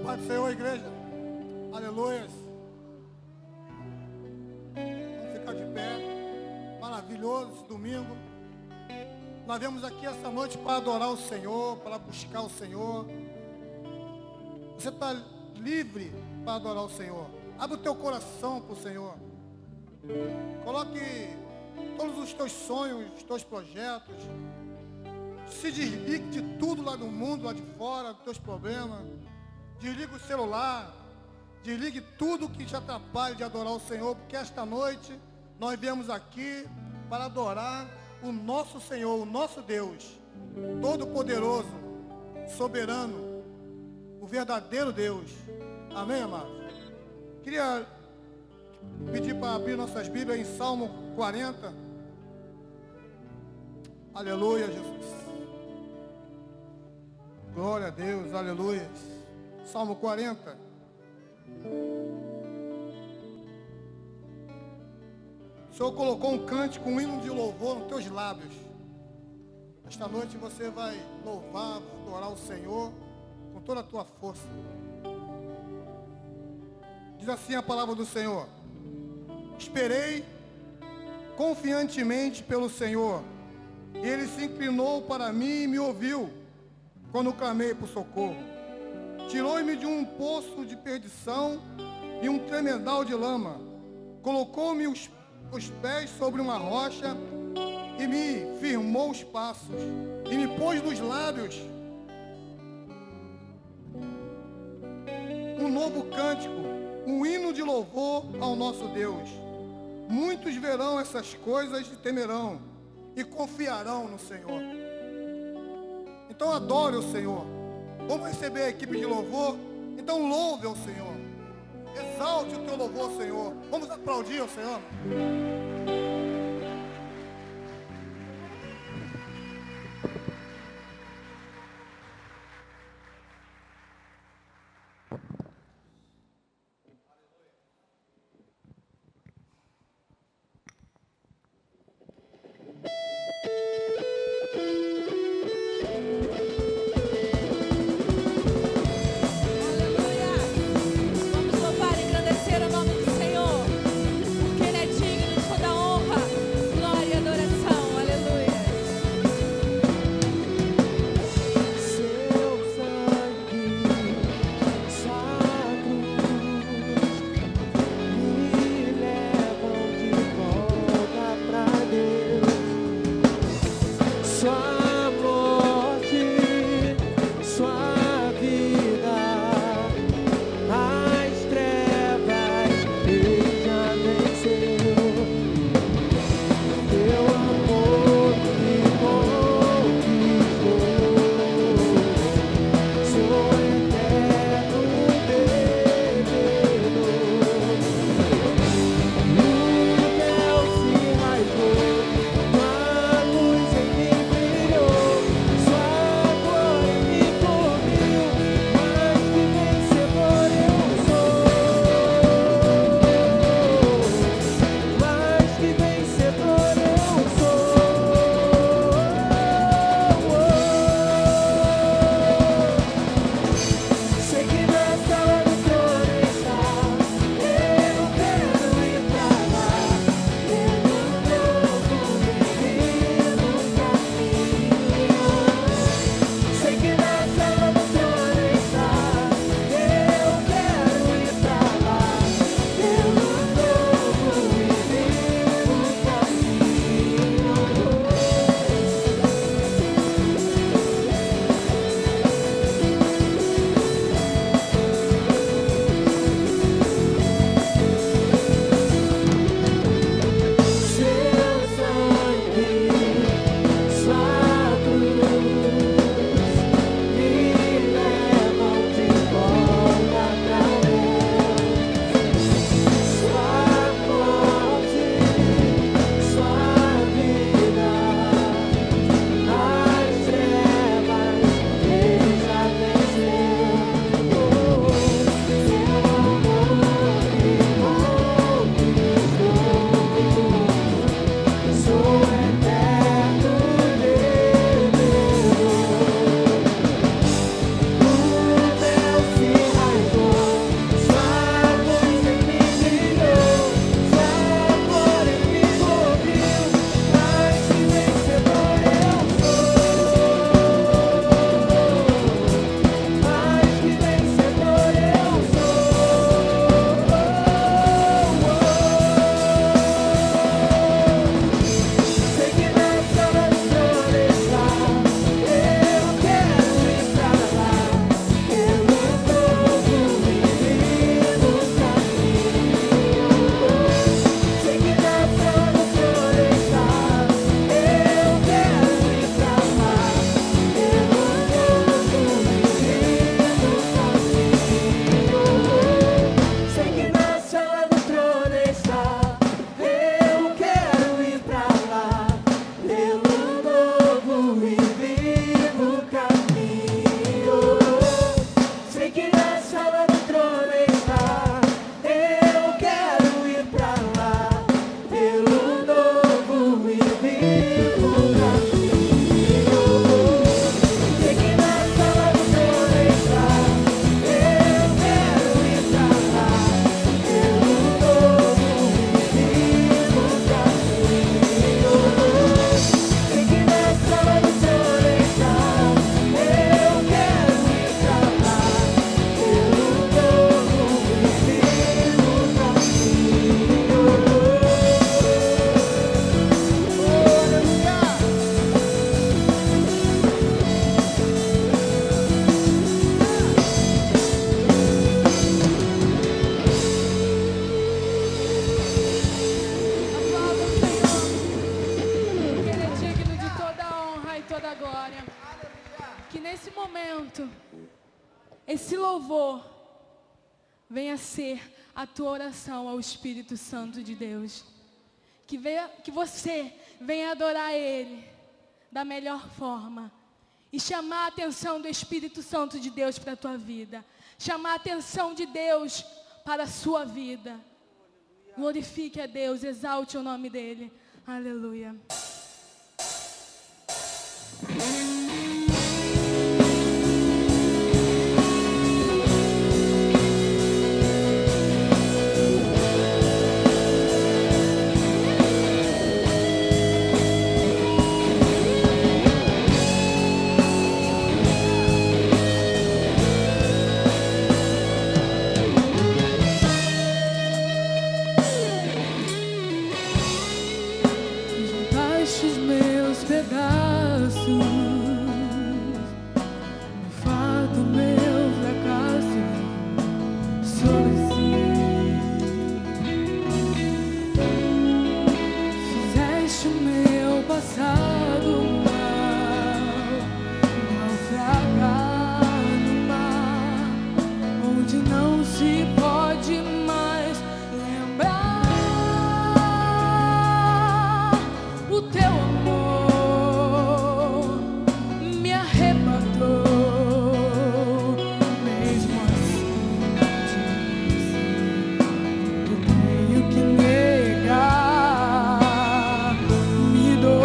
Paz do Senhor, igreja. Aleluia. Vamos ficar de pé. Maravilhoso esse domingo. Nós viemos aqui essa noite para adorar o Senhor, para buscar o Senhor. Você está livre para adorar o Senhor. Abre o teu coração para o Senhor. Coloque todos os teus sonhos, os teus projetos. Se desligue de tudo lá do mundo, lá de fora, dos teus problemas. Desligue o celular. Desligue tudo que te atrapalha de adorar o Senhor, porque esta noite nós viemos aqui para adorar o nosso Senhor, o nosso Deus, Todo-Poderoso, Soberano, o verdadeiro Deus. Amém, amados? Queria pedir para abrir nossas Bíblias em Salmo 40. Aleluia, Jesus. Glória a Deus, aleluia. Salmo 40. O Senhor colocou um cântico, um hino de louvor nos teus lábios. Esta noite você vai louvar, adorar o Senhor com toda a tua força. Diz assim a palavra do Senhor: esperei confiantemente pelo Senhor, e Ele se inclinou para mim e me ouviu, quando clamei por socorro. Tirou-me de um poço de perdição e um tremedal de lama. Colocou-me os pés sobre uma rocha e me firmou os passos. E me pôs nos lábios um novo cântico, um hino de louvor ao nosso Deus. Muitos verão essas coisas e temerão e confiarão no Senhor. Então adore o Senhor. Vamos receber a equipe de louvor. Então louve ao Senhor. Exalte o teu louvor ao Senhor. Vamos aplaudir ao Senhor. Vamos louvar e engrandecer o nome do Senhor, porque Ele é digno de toda nesse momento, esse louvor venha ser a tua oração ao Espírito Santo de Deus. Que você venha adorar Ele da melhor forma. E chamar a atenção do Espírito Santo de Deus para a tua vida. Chamar a atenção de Deus para a sua vida. Glorifique a Deus, exalte o nome dEle. Aleluia. Juntaste os meus pedaços, o fardo, meu fracasso, sobre si. Fizeste o meu passado mal, naufragar no mar, onde não se pode mais lembrar. O teu amor me arrebatou, mesmo assim eu tenho que negar, me dou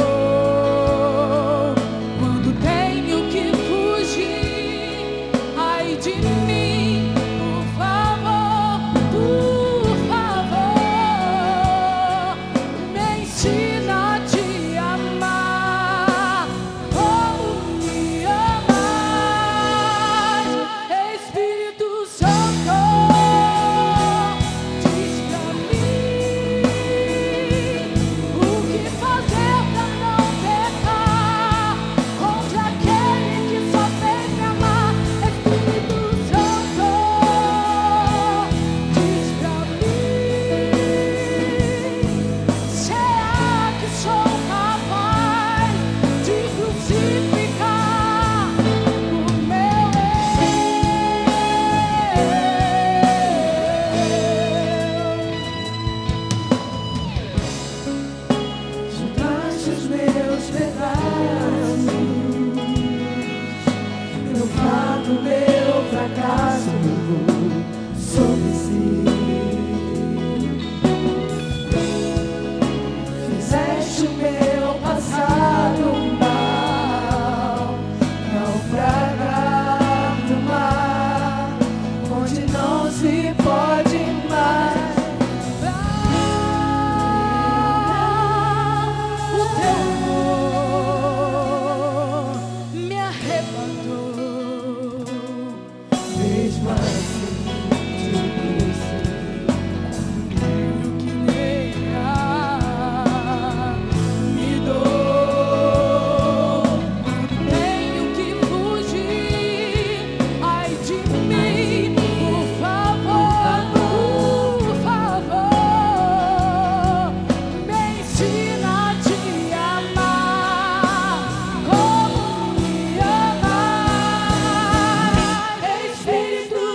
quando tenho que fugir. Ai de mim, por favor, me ensina a te amar como me amas. Espírito Santo, diz pra mim o que fazer pra não pecar contra aquele que só tem me amar. Espírito Santo, diz pra mim, será que sou capaz de crucificar o meu eu? Juntaste os meus pedaços, meu fardo, meu fracasso, sobre si. Fizeste o meu passado mal, naufragar no mar, onde não se pode mais. O teu amor me arrebatou, mesmo assim tenho que negar, me dou quando tenho que fugir. Ai de mim, por favor, me ensina a te amar como me amar. Espírito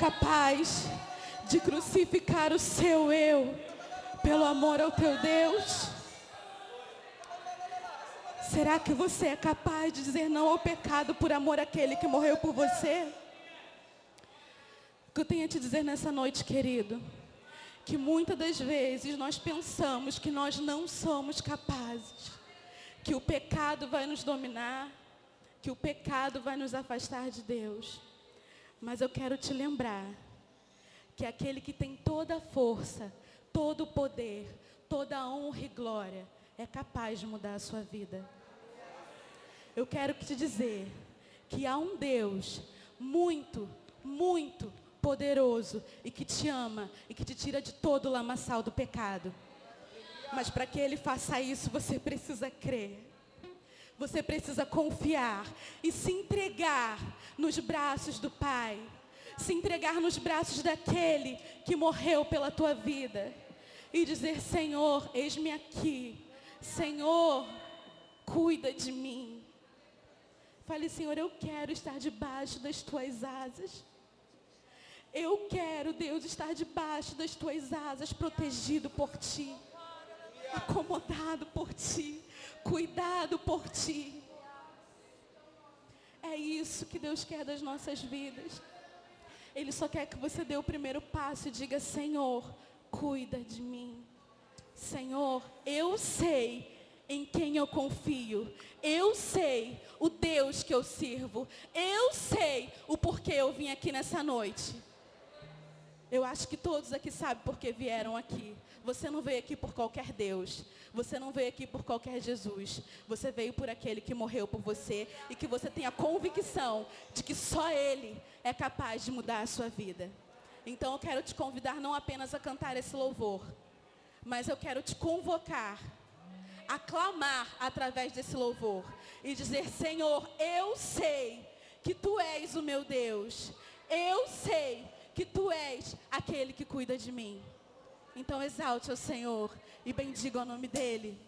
capaz de crucificar o seu eu pelo amor ao teu Deus? Será que você é capaz de dizer não ao pecado por amor àquele que morreu por você? O que eu tenho a te dizer nessa noite, querido, que muitas das vezes nós pensamos que nós não somos capazes, que o pecado vai nos dominar, que o pecado vai nos afastar de Deus. Mas eu quero te lembrar que aquele que tem toda a força, todo o poder, toda a honra e glória, é capaz de mudar a sua vida. Eu quero te dizer que há um Deus muito, muito poderoso e que te ama e que te tira de todo o lamaçal do pecado. Mas para que Ele faça isso, você precisa crer. Você precisa confiar e se entregar nos braços do Pai. Se entregar nos braços daquele que morreu pela tua vida. E dizer: Senhor, eis-me aqui. Senhor, cuida de mim. Fale: Senhor, eu quero estar debaixo das tuas asas. Eu quero, Deus, estar debaixo das tuas asas, protegido por ti, acomodado por ti, cuidado por ti. É isso que Deus quer das nossas vidas. Ele só quer que você dê o primeiro passo e diga: Senhor, cuida de mim. Senhor, eu sei em quem eu confio. Eu sei o Deus que eu sirvo. Eu sei o porquê eu vim aqui nessa noite. Eu acho que todos aqui sabem por que vieram aqui. Você não veio aqui por qualquer Deus. Você não veio aqui por qualquer Jesus. Você veio por aquele que morreu por você e que você tem a convicção de que só Ele é capaz de mudar a sua vida. Então eu quero te convidar não apenas a cantar esse louvor, mas eu quero te convocar a clamar através desse louvor e dizer: Senhor, eu sei que Tu és o meu Deus. Eu sei que Tu és aquele que cuida de mim. Então exalte ao Senhor e bendiga o nome dEle.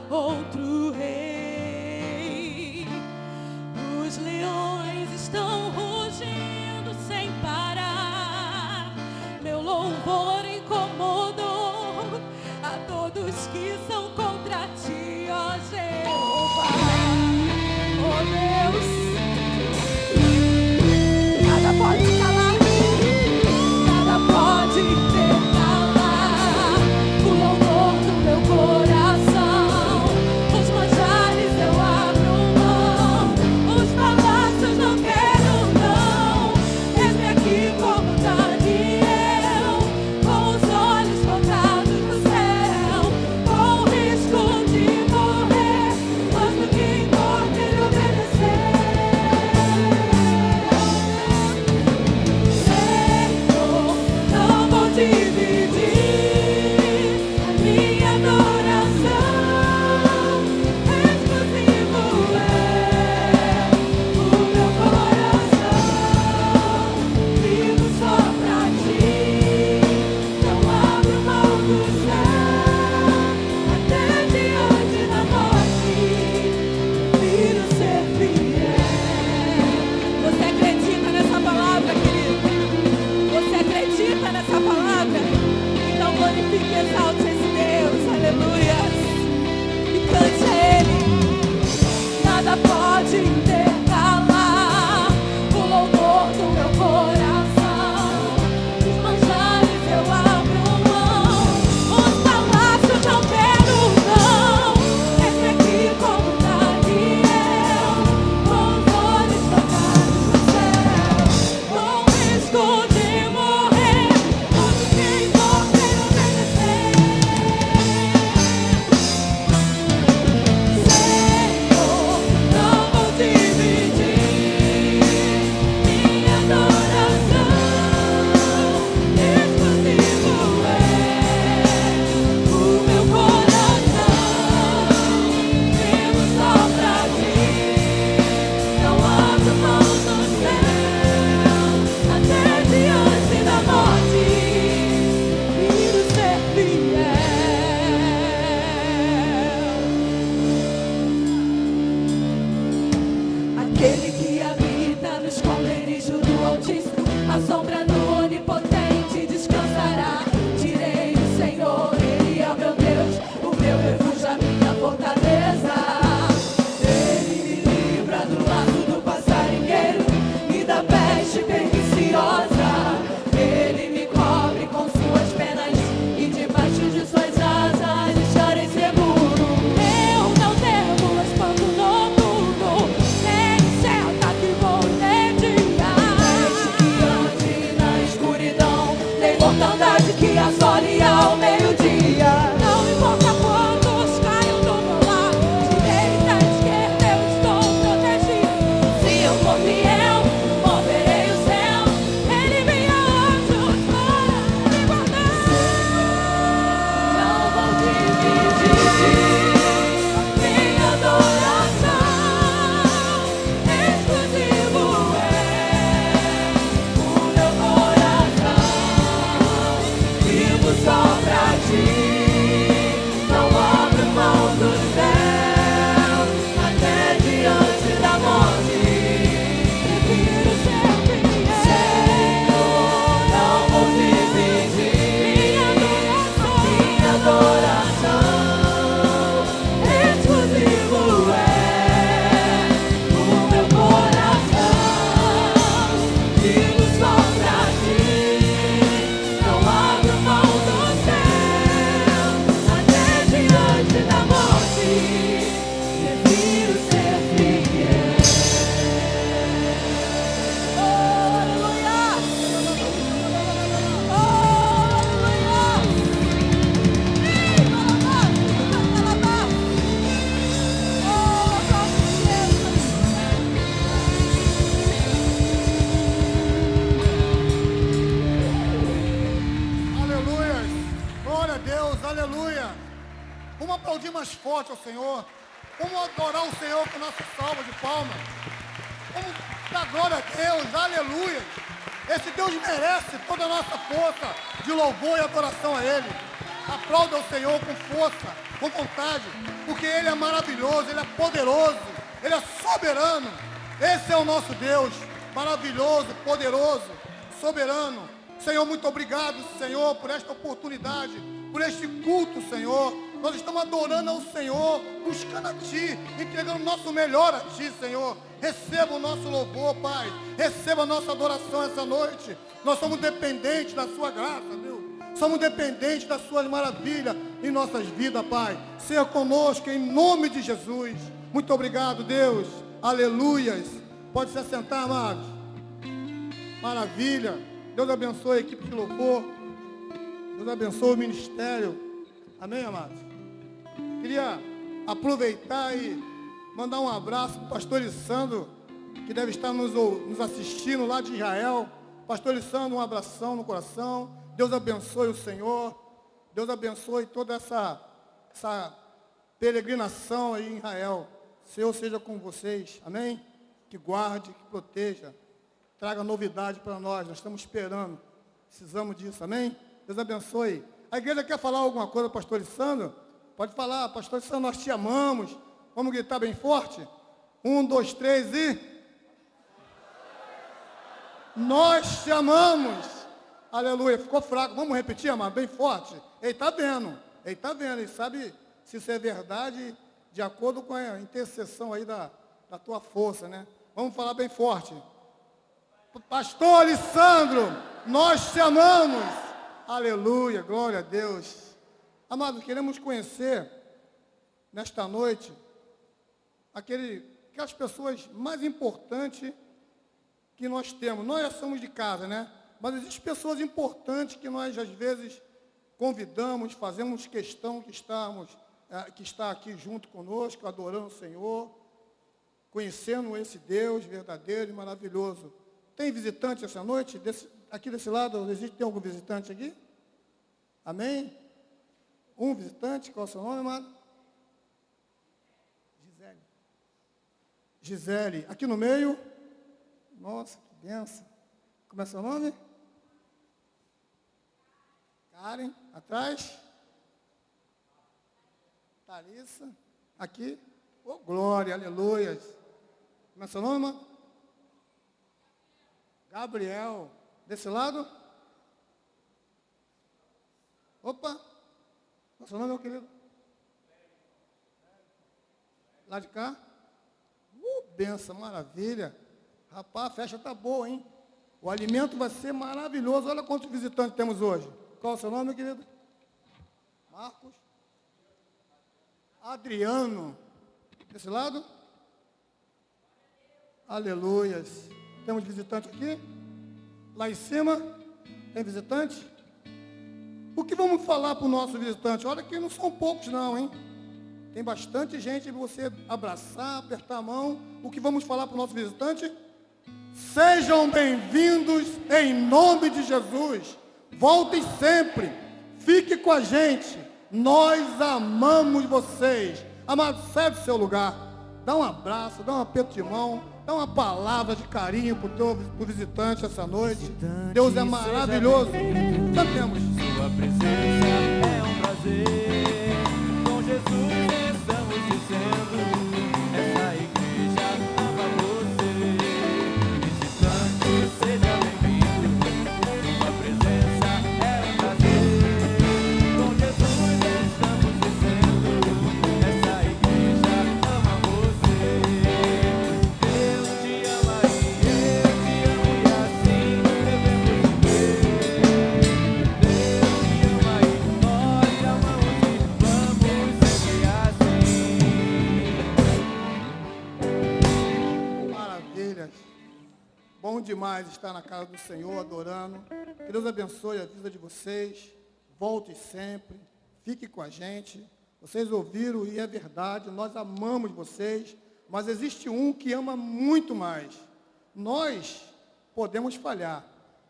Outro rei, os leões estão rugindo sem parar. Meu louvor incomodou a todos que são contra ti, ó Jeová. Oh Deus, nada pode calar, nada pode calar o louvor do meu coração. Oh, aplaudir mais forte ao Senhor. Vamos adorar o Senhor com nossa salva de palmas. Vamos dar glória a Deus, aleluia. Esse Deus merece toda a nossa força de louvor e adoração a Ele. Aplauda o Senhor com força, com vontade, porque Ele é maravilhoso, Ele é poderoso, Ele é soberano. Esse é o nosso Deus, maravilhoso, poderoso, soberano. Senhor, muito obrigado, Senhor, por esta oportunidade, por este culto, Senhor. Nós estamos adorando ao Senhor, buscando a Ti, entregando o nosso melhor a Ti, Senhor. Receba o nosso louvor, Pai. Receba a nossa adoração essa noite. Nós somos dependentes da Sua graça, Deus. Somos dependentes das Suas maravilhas em nossas vidas, Pai. Seja conosco em nome de Jesus. Muito obrigado, Deus. Aleluias. Pode se assentar, amados. Maravilha. Deus abençoe a equipe de louvor. Deus abençoe o ministério. Amém, amados? Queria aproveitar e mandar um abraço para o pastor Lissandro, que deve estar nos assistindo lá de Israel. Pastor Lissandro, um abração no coração. Deus abençoe o Senhor. Deus abençoe toda essa peregrinação aí em Israel. O Senhor seja com vocês. Amém? Que guarde, que proteja. Traga novidade para nós. Nós estamos esperando. Precisamos disso. Amém? Deus abençoe. A igreja quer falar alguma coisa, pastor Lissandro? Pode falar. Pastor Lissandro, nós te amamos. Vamos gritar bem forte? 1, 2, 3 e... Nós te amamos. Aleluia. Ficou fraco. Vamos repetir, amado? Bem forte. Ele está vendo. Ele está vendo. Ele sabe se isso é verdade de acordo com a intercessão aí da tua força, né? Vamos falar bem forte. Pastor Lissandro, nós te amamos. Aleluia. Glória a Deus. Amados, queremos conhecer nesta noite aquelas pessoas mais importantes que nós temos. Nós já somos de casa, né? Mas existem pessoas importantes que nós, às vezes, convidamos, fazemos questão que está aqui junto conosco, adorando o Senhor, conhecendo esse Deus verdadeiro e maravilhoso. Tem visitante essa noite? Aqui desse lado, tem algum visitante aqui? Amém? Um visitante, qual é o seu nome, amado? Gisele. Aqui no meio? Nossa, que benção. Como é seu nome? Karen. Atrás? Thalissa. Aqui? Oh, glória, aleluia. Como é seu nome, irmão? Gabriel. Desse lado? Opa. Qual é seu nome, meu querido? Lá de cá? Benção, maravilha. Rapaz, a festa está boa, hein? O alimento vai ser maravilhoso. Olha quantos visitantes temos hoje. Qual é o seu nome, meu querido? Marcos. Adriano. Desse lado? Aleluias. Temos visitante aqui? Lá em cima? Tem visitante? O que vamos falar para o nosso visitante? Olha que não são poucos não, hein? Tem bastante gente para você abraçar, apertar a mão. O que vamos falar para o nosso visitante? Sejam bem-vindos em nome de Jesus. Voltem sempre. Fique com a gente. Nós amamos vocês. Amado, sai do seu lugar. Dá um abraço, dá um aperto de mão. Dá uma palavra de carinho para o visitante essa noite. Deus é maravilhoso. Cantemos. Sua presença é um prazer. Com Jesus estamos dizendo. Essa igreja ama você. Visitante, seja bem-vindo. Sua presença é um prazer. Com Jesus estamos dizendo. Essa igreja ama você. Deus te ama e eu te amo e assim devemos viver. Deus te ama e nós amamos e vamos sempre assim. Maravilha. Bom demais estar na casa do Senhor, adorando. Que Deus abençoe a vida de vocês. Volte sempre. Fique com a gente. Vocês ouviram e é verdade. Nós amamos vocês. Mas existe um que ama muito mais. Nós podemos falhar.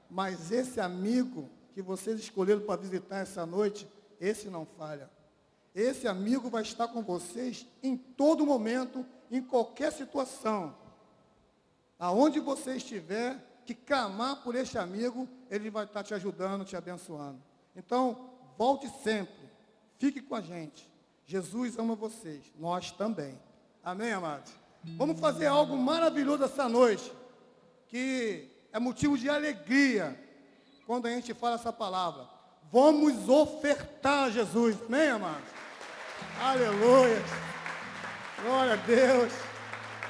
Mas esse amigo que vocês escolheram para visitar essa noite, esse não falha. Esse amigo vai estar com vocês em todo momento, em qualquer situação. Aonde você estiver, que clamar por este amigo, ele vai estar te ajudando, te abençoando. Então, volte sempre. Fique com a gente. Jesus ama vocês. Nós também. Amém, amados? Vamos fazer algo maravilhoso essa noite, que é motivo de alegria quando a gente fala essa palavra. Vamos ofertar a Jesus. Amém, amados? Aleluia. Glória a Deus.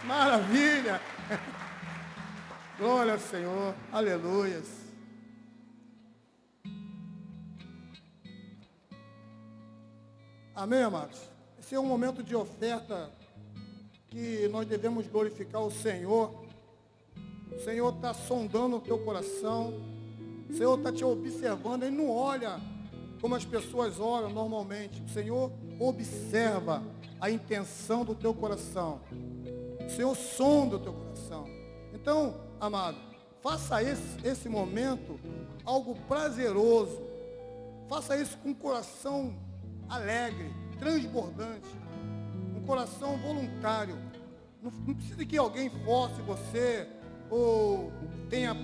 Maravilha. Glória ao Senhor. Aleluia. Amém, amados? Esse é um momento de oferta que nós devemos glorificar o Senhor. O Senhor está sondando o teu coração. O Senhor está te observando. Ele não olha como as pessoas olham normalmente. O Senhor observa a intenção do teu coração. O Senhor sonda o teu coração. Então, amado, faça esse momento algo prazeroso. Faça isso com um coração alegre, transbordante. Um coração voluntário. Não precisa que alguém force você ou tenha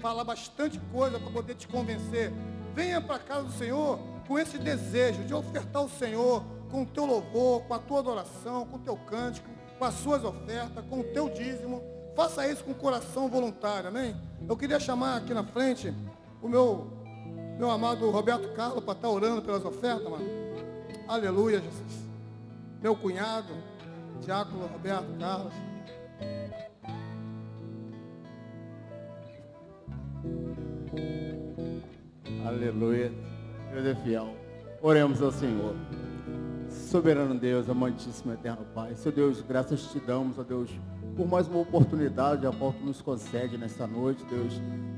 falar bastante coisa para poder te convencer. Venha para a casa do Senhor com esse desejo de ofertar ao Senhor com o teu louvor, com a tua adoração, com o teu cântico, com as suas ofertas, com o teu dízimo. Faça isso com o coração voluntário, amém? Eu queria chamar aqui na frente o meu amado Roberto Carlos para estar orando pelas ofertas, mano. Aleluia, Jesus. Meu cunhado, diácono Roberto Carlos. Aleluia. Deus é fiel. Oremos ao Senhor. Soberano Deus, amantíssimo eterno Pai. Seu Deus, graças te damos, ó Deus, por mais uma oportunidade a qual tu nos concede nesta noite, Deus,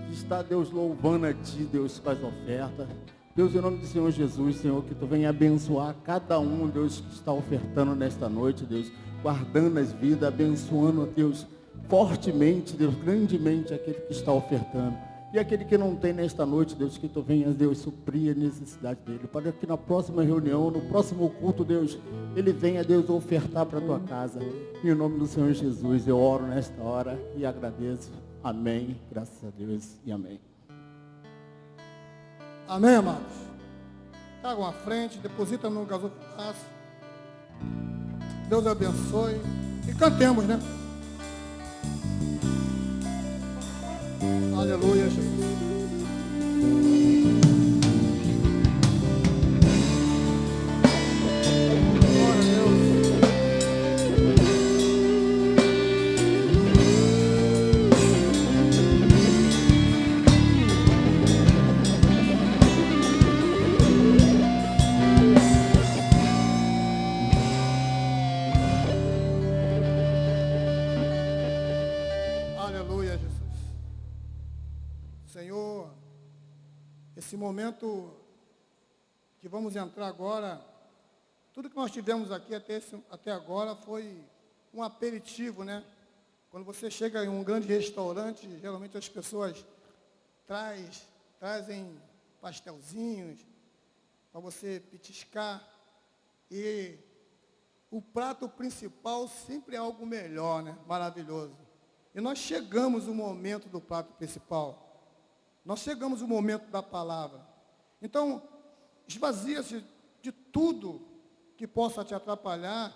de estar, Deus, louvando a ti, Deus, com as ofertas. Deus, em nome do Senhor Jesus, Senhor, que tu venha abençoar cada um, Deus, que está ofertando nesta noite, Deus, guardando as vidas, abençoando, ó Deus, fortemente, Deus, grandemente aquele que está ofertando. E aquele que não tem nesta noite, Deus, que tu venhas, Deus, suprir a necessidade dele. Para que na próxima reunião, no próximo culto, Deus, ele venha, Deus, ofertar para a tua casa. Em nome do Senhor Jesus, eu oro nesta hora e agradeço. Amém. Graças a Deus e amém. Amém, amados? Tragam à frente, deposita no gasofilaço. Deus abençoe. E cantemos, né? Aleluia, Jesus. Glória a Deus. Aleluia, Jesus. Senhor, esse momento que vamos entrar agora, tudo que nós tivemos aqui até agora foi um aperitivo, né? Quando você chega em um grande restaurante, geralmente as pessoas trazem pastelzinhos para você petiscar. E o prato principal sempre é algo melhor, né? Maravilhoso. E nós chegamos no momento do prato principal. Nós chegamos no momento da palavra. Então, esvazia-se de tudo que possa te atrapalhar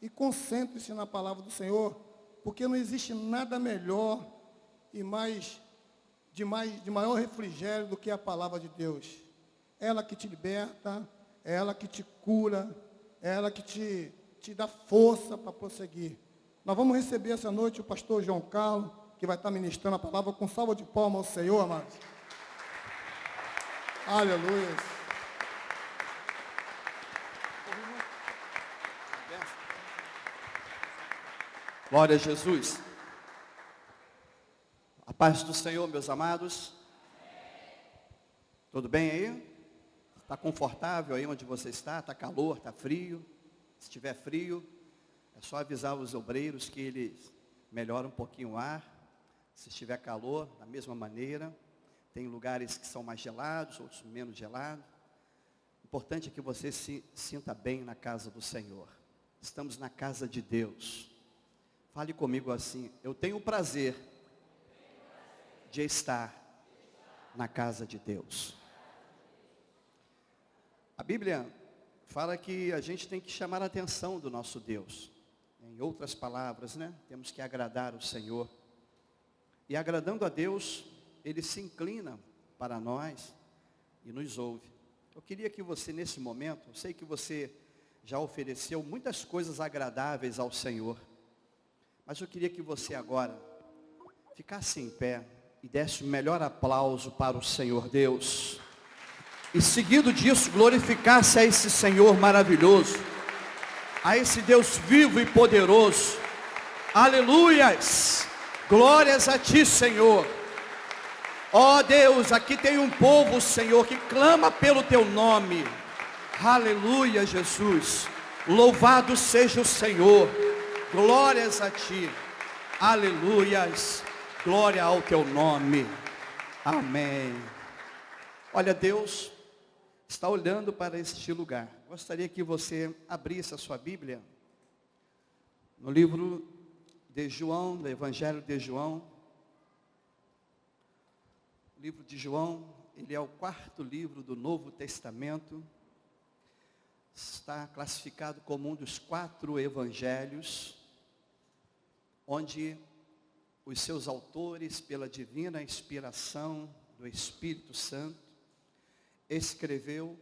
e concentre-se na palavra do Senhor, porque não existe nada melhor e de maior refrigério do que a palavra de Deus. Ela que te liberta, é ela que te cura, é ela que te dá força para prosseguir. Nós vamos receber essa noite o pastor João Carlos, que vai estar ministrando a palavra com salva de palmas ao Senhor, amados. Aleluia. Glória a Jesus. A paz do Senhor, meus amados. Tudo bem aí? Está confortável aí onde você está? Está calor, está frio? Se estiver frio, é só avisar os obreiros que eles melhoram um pouquinho o ar. Se estiver calor, da mesma maneira. Tem lugares que são mais gelados, outros menos gelados. importante é que você se sinta bem na casa do Senhor. Estamos na casa de Deus. Fale comigo assim: eu tenho o prazer de estar na casa de Deus. A Bíblia fala que a gente tem que chamar a atenção do nosso Deus. Em outras palavras, né? Temos que agradar o Senhor. E agradando a Deus, Ele se inclina para nós e nos ouve. Eu queria que você, nesse momento, eu sei que você já ofereceu muitas coisas agradáveis ao Senhor, mas eu queria que você agora ficasse em pé e desse o melhor aplauso para o Senhor Deus. E seguido disso, glorificasse a esse Senhor maravilhoso, a esse Deus vivo e poderoso. Aleluias! Glórias a Ti, Senhor. Ó Deus, aqui tem um povo, Senhor, que clama pelo Teu nome. Aleluia, Jesus. Louvado seja o Senhor. Glórias a Ti. Aleluias. Glória ao Teu nome. Amém. Olha, Deus está olhando para este lugar. Gostaria que você abrisse a sua Bíblia no livro de João, do Evangelho de João. O livro de João, ele é o 4º livro do Novo Testamento. Está classificado como um dos 4 evangelhos, onde os seus autores, pela divina inspiração do Espírito Santo, escreveu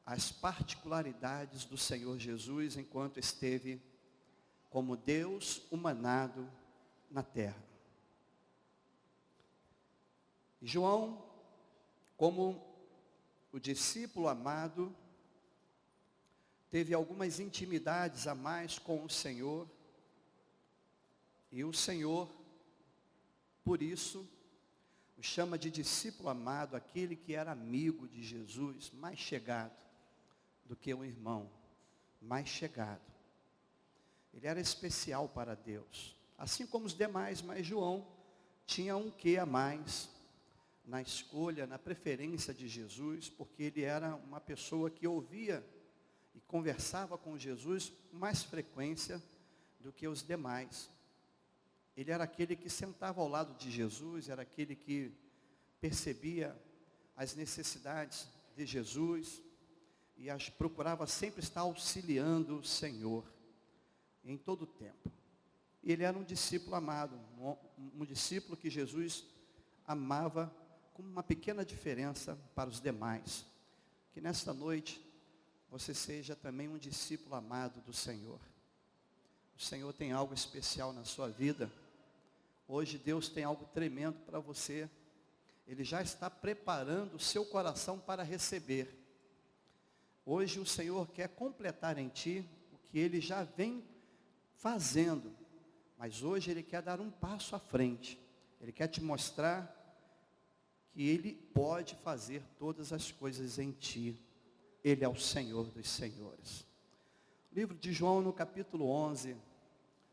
as particularidades do Senhor Jesus enquanto esteve como Deus humanado na terra. E João, como o discípulo amado, teve algumas intimidades a mais com o Senhor, e o Senhor, por isso, o chama de discípulo amado, aquele que era amigo de Jesus, mais chegado do que um irmão, mais chegado. Ele era especial para Deus, assim como os demais, mas João tinha um quê a mais na escolha, na preferência de Jesus, porque ele era uma pessoa que ouvia e conversava com Jesus com mais frequência do que os demais. Ele era aquele que sentava ao lado de Jesus, era aquele que percebia as necessidades de Jesus e procurava sempre estar auxiliando o Senhor em todo o tempo. E ele era um discípulo amado, um discípulo que Jesus amava com uma pequena diferença para os demais. Que nesta noite você seja também um discípulo amado do Senhor. O Senhor tem algo especial na sua vida. Hoje Deus tem algo tremendo para você. Ele já está preparando o seu coração para receber. Hoje o Senhor quer completar em ti o que Ele já vem fazendo. Mas hoje Ele quer dar um passo à frente. Ele quer te mostrar que Ele pode fazer todas as coisas em ti. Ele é o Senhor dos senhores. Livro de João, no capítulo 11,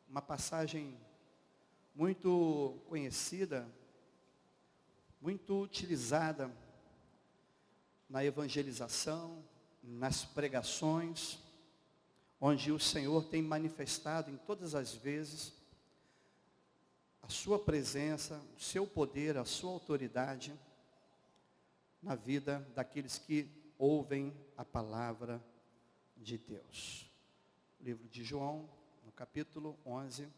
uma passagem muito conhecida, muito utilizada na evangelização, nas pregações, onde o Senhor tem manifestado em todas as vezes a sua presença, o seu poder, a sua autoridade na vida daqueles que ouvem a palavra de Deus. Livro de João, no capítulo 11,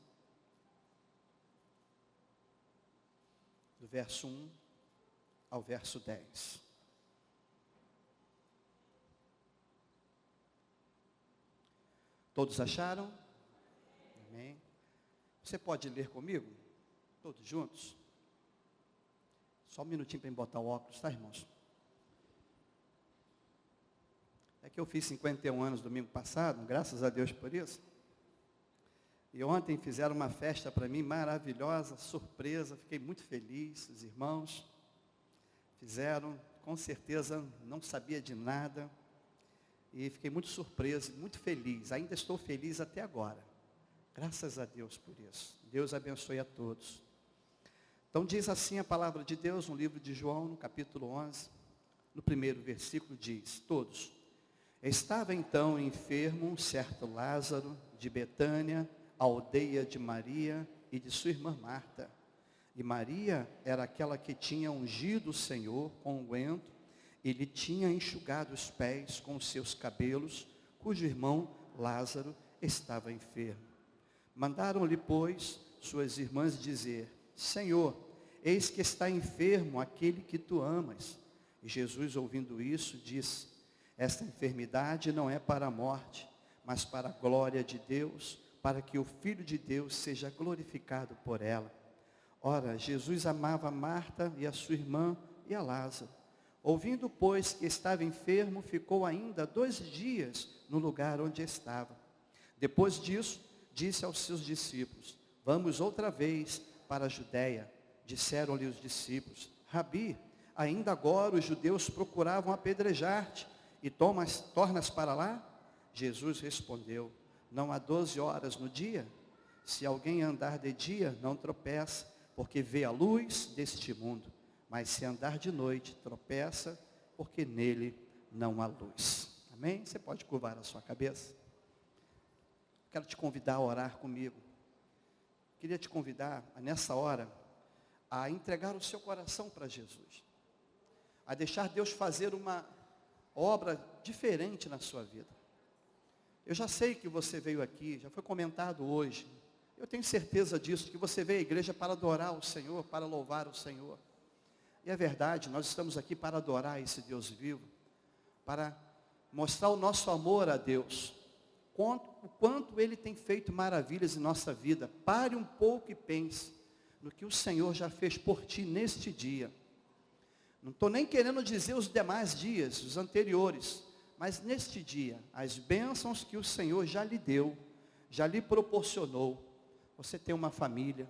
do verso 1 ao verso 10. Todos acharam? Amém. Você pode ler comigo? Todos juntos? Só um minutinho para eu botar o óculos, tá, irmãos? É que eu fiz 51 anos domingo passado, graças a Deus por isso. E ontem fizeram uma festa para mim maravilhosa, surpresa, fiquei muito feliz. Os irmãos fizeram, com certeza não sabia de nada. E fiquei muito surpreso, muito feliz. Ainda estou feliz até agora. Graças a Deus por isso. Deus abençoe a todos. Então diz assim a palavra de Deus no livro de João, no capítulo 11, no primeiro versículo diz: todos Estava então enfermo um certo Lázaro de Betânia, aldeia de Maria e de sua irmã Marta. E Maria era aquela que tinha ungido o Senhor com unguento e lhe tinha enxugado os pés com os seus cabelos, cujo irmão Lázaro estava enfermo. Mandaram-lhe, pois, suas irmãs dizer: Senhor, eis que está enfermo aquele que tu amas. E Jesus, ouvindo isso, disse: esta enfermidade não é para a morte, mas para a glória de Deus, para que o Filho de Deus seja glorificado por ela. Ora, Jesus amava Marta e a sua irmã e a Lázaro. Ouvindo, pois, que estava enfermo, ficou ainda 2 dias no lugar onde estava. Depois disso, disse aos seus discípulos: vamos outra vez para a Judéia. Disseram-lhe os discípulos: Rabi, ainda agora os judeus procuravam apedrejar-te, e tornas para lá? Jesus respondeu: não há 12 horas no dia? Se alguém andar de dia, não tropeça, porque vê a luz deste mundo. Mas se andar de noite, tropeça, porque nele não há luz. Amém? Você pode curvar a sua cabeça? Quero te convidar a orar comigo. Queria te convidar, nessa hora, a entregar o seu coração para Jesus. A deixar Deus fazer uma obra diferente na sua vida. Eu já sei que você veio aqui, já foi comentado hoje. Eu tenho certeza disso, que você veio à igreja para adorar o Senhor, para louvar o Senhor. E é verdade, nós estamos aqui para adorar esse Deus vivo, para mostrar o nosso amor a Deus, o quanto Ele tem feito maravilhas em nossa vida. Pare um pouco e pense no que o Senhor já fez por ti neste dia. Não estou nem querendo dizer os demais dias, os anteriores, mas neste dia, as bênçãos que o Senhor já lhe deu, já lhe proporcionou. Você tem uma família,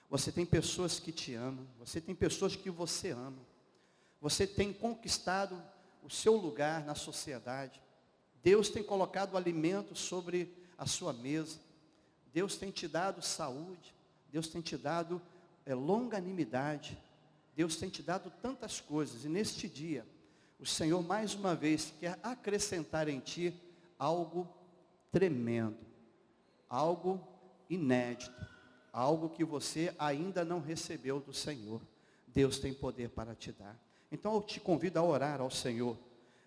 você tem pessoas que te amam, você tem pessoas que você ama, você tem conquistado o seu lugar na sociedade, Deus tem colocado alimento sobre a sua mesa, Deus tem te dado saúde, Deus tem te dado longanimidade, Deus tem te dado tantas coisas, e neste dia, o Senhor mais uma vez quer acrescentar em ti algo tremendo, algo inédito, algo que você ainda não recebeu do Senhor. Deus tem poder para te dar. Então eu te convido a orar ao Senhor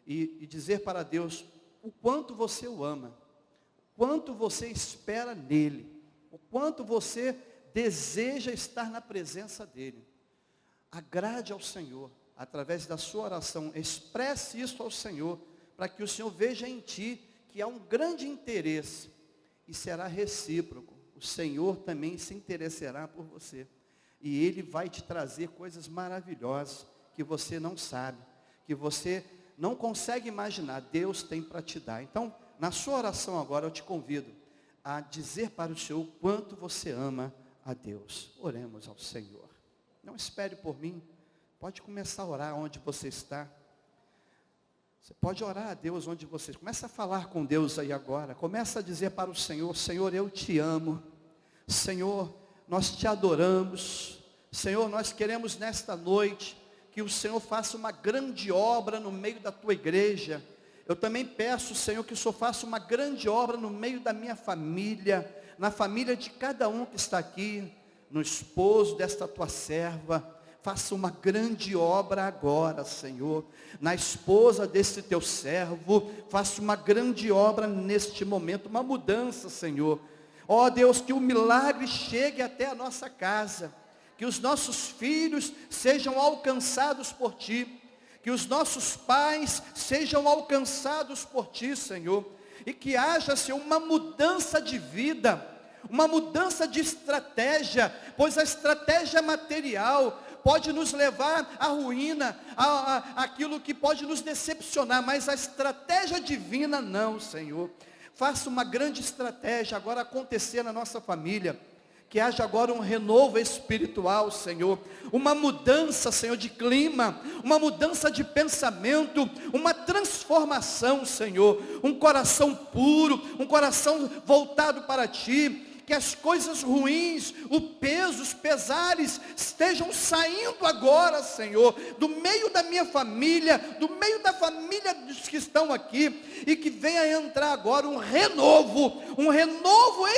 e dizer para Deus o quanto você o ama, o quanto você espera nele, o quanto você deseja estar na presença dele. Agrade ao Senhor, através da sua oração, expresse isso ao Senhor, para que o Senhor veja em ti que há um grande interesse, e será recíproco. O Senhor também se interessará por você, e Ele vai te trazer coisas maravilhosas, que você não sabe, que você não consegue imaginar, Deus tem para te dar. Então, na sua oração agora, eu te convido a dizer para o Senhor o quanto você ama a Deus. Oremos ao Senhor. Não espere por mim. Pode começar a orar onde você está. Você pode orar a Deus onde você está. Começa a falar com Deus aí agora. Começa a dizer para o Senhor: Senhor, eu te amo. Senhor, nós te adoramos. Senhor, nós queremos nesta noite que o Senhor faça uma grande obra no meio da tua igreja. Eu também peço, Senhor, que o Senhor faça uma grande obra no meio da minha família, na família de cada um que está aqui, no esposo desta tua serva. Faça uma grande obra agora, Senhor, na esposa desse teu servo. Faça uma grande obra neste momento, uma mudança, Senhor. Ó Deus, que o milagre chegue até a nossa casa, que os nossos filhos sejam alcançados por ti, que os nossos pais sejam alcançados por ti, Senhor, e que haja, Senhor, uma mudança de vida, uma mudança de estratégia, pois a estratégia material pode nos levar à ruína, aquilo que pode nos decepcionar, mas a estratégia divina não, Senhor. Faça uma grande estratégia agora acontecer na nossa família, que haja agora um renovo espiritual, Senhor, uma mudança, Senhor, de clima, uma mudança de pensamento, uma transformação, Senhor, um coração puro, um coração voltado para ti, que as coisas ruins, o peso, os pesares estejam saindo agora, Senhor, do meio da minha família, do meio da família dos que estão aqui, e que venha entrar agora um renovo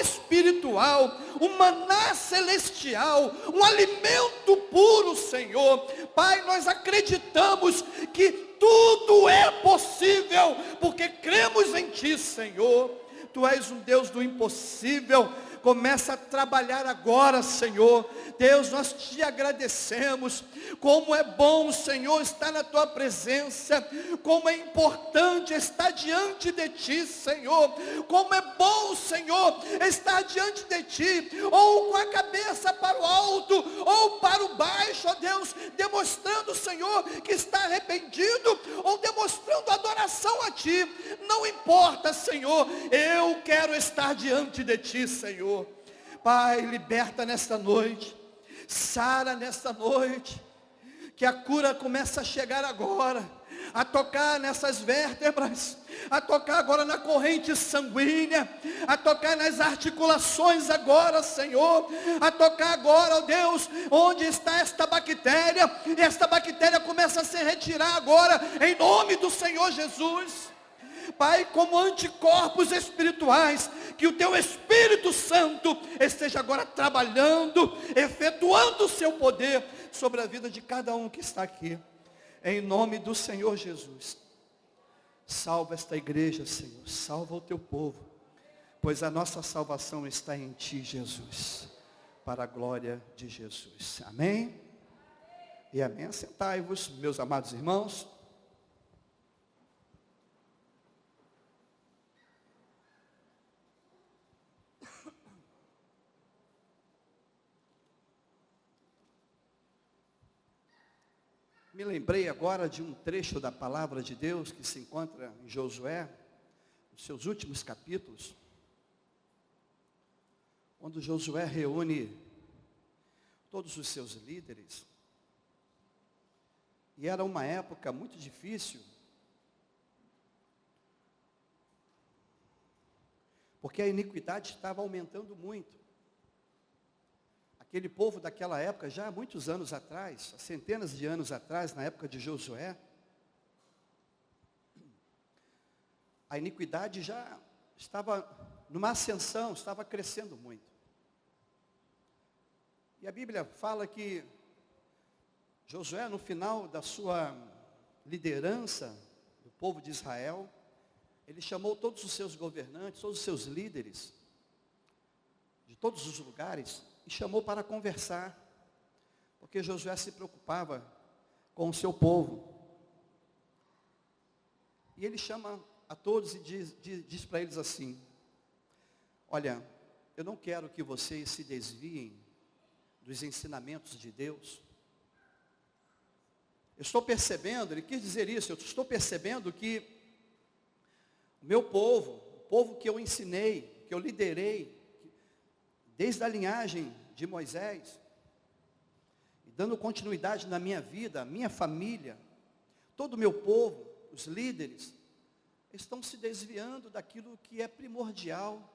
espiritual, um maná celestial, um alimento puro, Senhor. Pai, nós acreditamos que tudo é possível, porque cremos em Ti, Senhor. Tu és um Deus do impossível. Começa a trabalhar agora, Senhor. Deus, nós te agradecemos. Como é bom, Senhor, estar na tua presença. Como é importante estar diante de ti, Senhor. Como é bom, Senhor, estar diante de ti, ou com a cabeça para o alto, ou para o baixo, ó Deus, demonstrando, Senhor, que está arrependido, ou demonstrando adoração a ti. Não importa, Senhor, eu quero estar diante de ti, Senhor. Pai, liberta nesta noite, sara nesta noite, que a cura começa a chegar agora, a tocar nessas vértebras, a tocar agora na corrente sanguínea, a tocar nas articulações agora, Senhor, a tocar agora, ó Deus, onde está esta bactéria, e esta bactéria começa a se retirar agora, em nome do Senhor Jesus. Pai, como anticorpos espirituais, que o Teu Espírito Santo esteja agora trabalhando, efetuando o Seu poder sobre a vida de cada um que está aqui, em nome do Senhor Jesus. Salva esta igreja, Senhor, salva o Teu povo, pois a nossa salvação está em Ti, Jesus, para a glória de Jesus. Amém? E amém. Assentai-vos, meus amados irmãos. Me lembrei agora de um trecho da palavra de Deus que se encontra em Josué, nos seus últimos capítulos, quando Josué reúne todos os seus líderes, e era uma época muito difícil, porque a iniquidade estava aumentando muito. Aquele povo daquela época, já há muitos anos atrás, há centenas de anos atrás, na época de Josué, a iniquidade já estava numa ascensão, estava crescendo muito. E a Bíblia fala que Josué, no final da sua liderança do povo de Israel, ele chamou todos os seus governantes, todos os seus líderes, de todos os lugares, e chamou para conversar, porque Josué se preocupava com o seu povo. E ele chama a todos e diz para eles assim: olha, eu não quero que vocês se desviem dos ensinamentos de Deus. Eu estou percebendo, ele quis dizer isso, eu estou percebendo que o meu povo, o povo que eu ensinei, que eu liderei, desde a linhagem de Moisés, e dando continuidade na minha vida, minha família, todo o meu povo, os líderes, estão se desviando daquilo que é primordial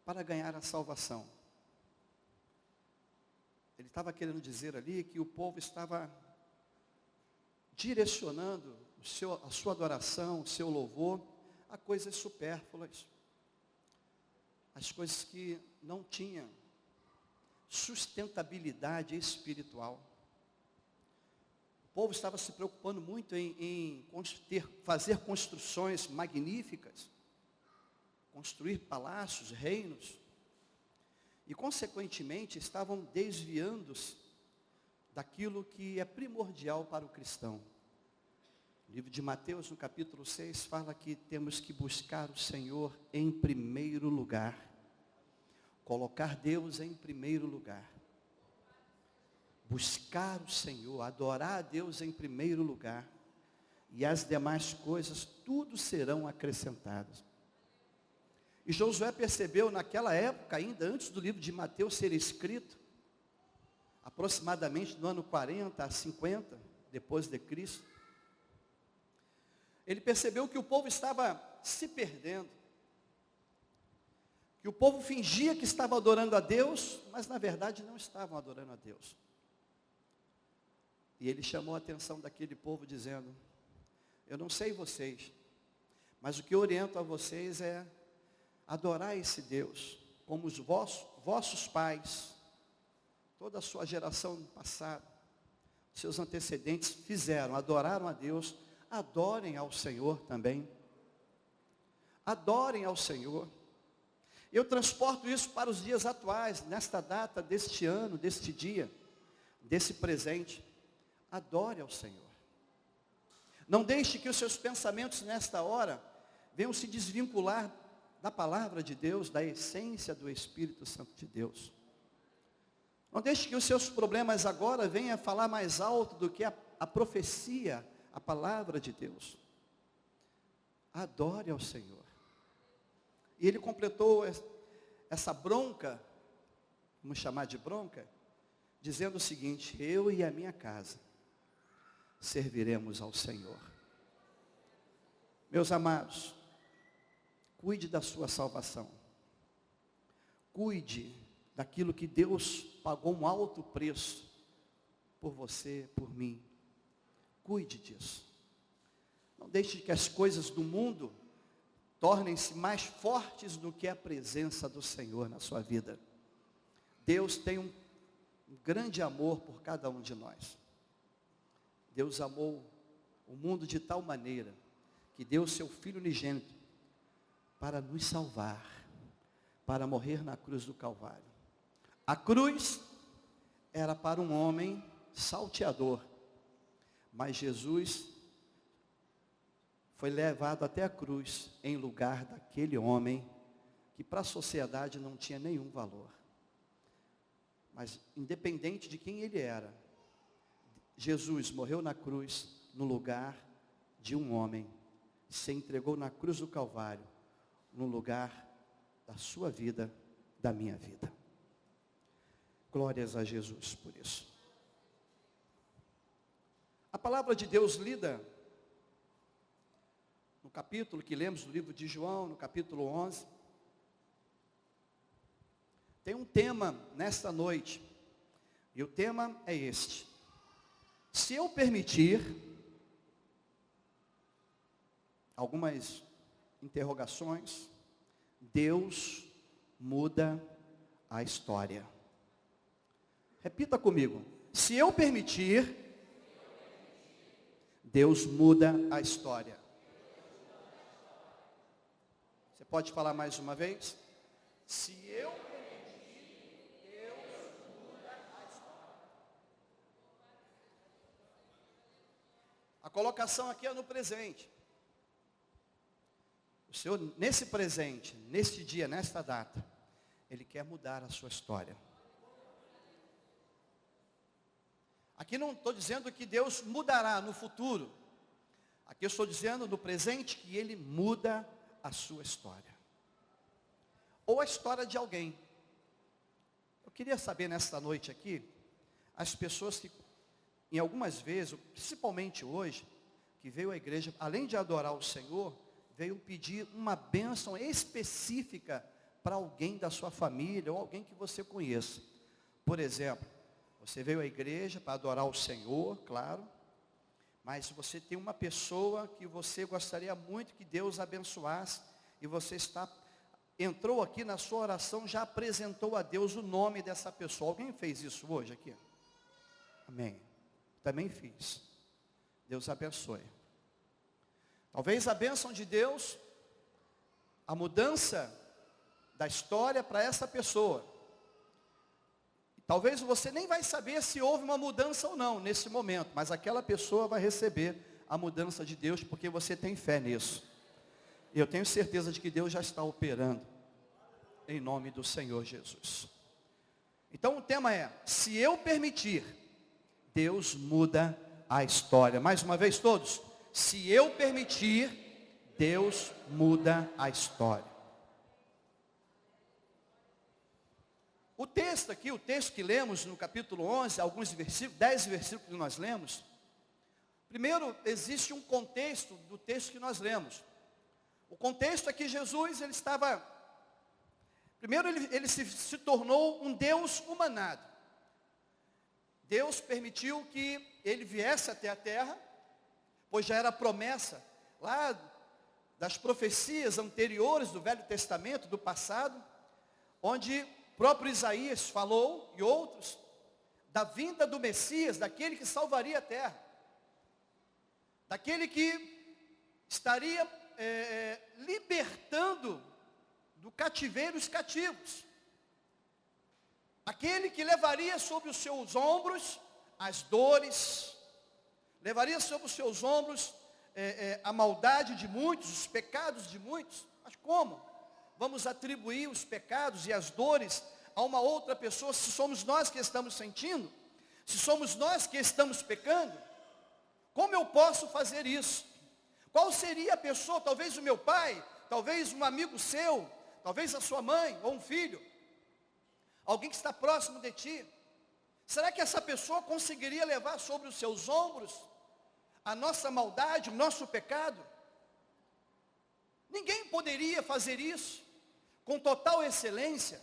para ganhar a salvação. Ele estava querendo dizer ali que o povo estava direcionando a sua adoração, o seu louvor, a coisas supérfluas, as coisas que não tinham sustentabilidade espiritual. O povo estava se preocupando muito em fazer construções magníficas, construir palácios, reinos, e consequentemente estavam desviando-se daquilo que é primordial para o cristão. O livro de Mateus, no capítulo 6, fala que temos que buscar o Senhor em primeiro lugar. Colocar Deus em primeiro lugar. Buscar o Senhor, adorar a Deus em primeiro lugar. E as demais coisas, tudo serão acrescentadas. E Josué percebeu naquela época, ainda antes do livro de Mateus ser escrito, aproximadamente no ano 40 a 50, depois de Cristo, ele percebeu que o povo estava se perdendo, que o povo fingia que estava adorando a Deus, mas na verdade não estavam adorando a Deus. E ele chamou a atenção daquele povo dizendo: eu não sei vocês, mas o que eu oriento a vocês é adorar esse Deus, como os vossos pais, toda a sua geração passada, seus antecedentes fizeram, adoraram a Deus. Adorem ao Senhor também. Adorem ao Senhor. Eu transporto isso para os dias atuais, nesta data, deste ano, deste dia, desse presente. Adore ao Senhor. Não deixe que os seus pensamentos nesta hora venham se desvincular da palavra de Deus, da essência do Espírito Santo de Deus. Não deixe que os seus problemas agora venham falar mais alto do que a profecia, a palavra de Deus. Adore ao Senhor. E ele completou essa bronca, vamos chamar de bronca, dizendo o seguinte: eu e a minha casa serviremos ao Senhor. Meus amados, cuide da sua salvação. Cuide daquilo que Deus pagou um alto preço por você, por mim. Cuide disso. Não deixe que as coisas do mundo tornem-se mais fortes do que a presença do Senhor na sua vida. Deus tem um grande amor por cada um de nós. Deus amou o mundo de tal maneira que deu seu Filho unigênito para nos salvar, para morrer na cruz do Calvário. A cruz era para um homem salteador, mas Jesus foi levado até a cruz em lugar daquele homem que para a sociedade não tinha nenhum valor. Mas independente de quem ele era, Jesus morreu na cruz no lugar de um homem, se entregou na cruz do Calvário, no lugar da sua vida, da minha vida. Glórias a Jesus por isso. A palavra de Deus lida no capítulo que lemos do livro de João, no capítulo 11, tem um tema nesta noite, e o tema é este: se eu permitir, algumas interrogações, Deus muda a história. Repita comigo: se eu permitir, Deus muda a história. Você pode falar mais uma vez? Se eu permitir, Deus muda a história. A colocação aqui é no presente. O Senhor, nesse presente, neste dia, nesta data, Ele quer mudar a sua história. Aqui não estou dizendo que Deus mudará no futuro. Aqui eu estou dizendo no presente que Ele muda a sua história. Ou a história de alguém. Eu queria saber nesta noite aqui, as pessoas que, em algumas vezes, principalmente hoje, que veio à igreja, além de adorar o Senhor, veio pedir uma bênção específica para alguém da sua família ou alguém que você conheça. Por exemplo, você veio à igreja para adorar o Senhor, claro, mas você tem uma pessoa que você gostaria muito que Deus abençoasse, e você entrou aqui na sua oração, já apresentou a Deus o nome dessa pessoa. Alguém fez isso hoje aqui? Amém. Também fiz. Deus abençoe. Talvez a bênção de Deus, a mudança da história para essa pessoa. Talvez você nem vai saber se houve uma mudança ou não nesse momento, mas aquela pessoa vai receber a mudança de Deus, porque você tem fé nisso. E eu tenho certeza de que Deus já está operando, em nome do Senhor Jesus. Então o tema é: se eu permitir, Deus muda a história. Mais uma vez todos: se eu permitir, Deus muda a história. O texto aqui, o texto que lemos no capítulo 11, alguns versículos, 10 versículos que nós lemos. Primeiro, existe um contexto do texto que nós lemos. O contexto é que Jesus, ele estava Primeiro, ele se tornou um Deus humanado. Deus permitiu que ele viesse até a terra, pois já era promessa lá das profecias anteriores do Velho Testamento, do passado, onde o próprio Isaías falou, e outros, da vinda do Messias, daquele que salvaria a terra, daquele que estaria libertando do cativeiro os cativos, aquele que levaria sobre os seus ombros as dores, levaria sobre os seus ombros a maldade de muitos, os pecados de muitos. Mas como vamos atribuir os pecados e as dores a uma outra pessoa, se somos nós que estamos sentindo, se somos nós que estamos pecando? Como eu posso fazer isso? Qual seria a pessoa, talvez o meu pai, talvez um amigo seu, talvez a sua mãe ou um filho, alguém que está próximo de ti? Será que essa pessoa conseguiria levar sobre os seus ombros a nossa maldade, o nosso pecado? Ninguém poderia fazer isso com total excelência.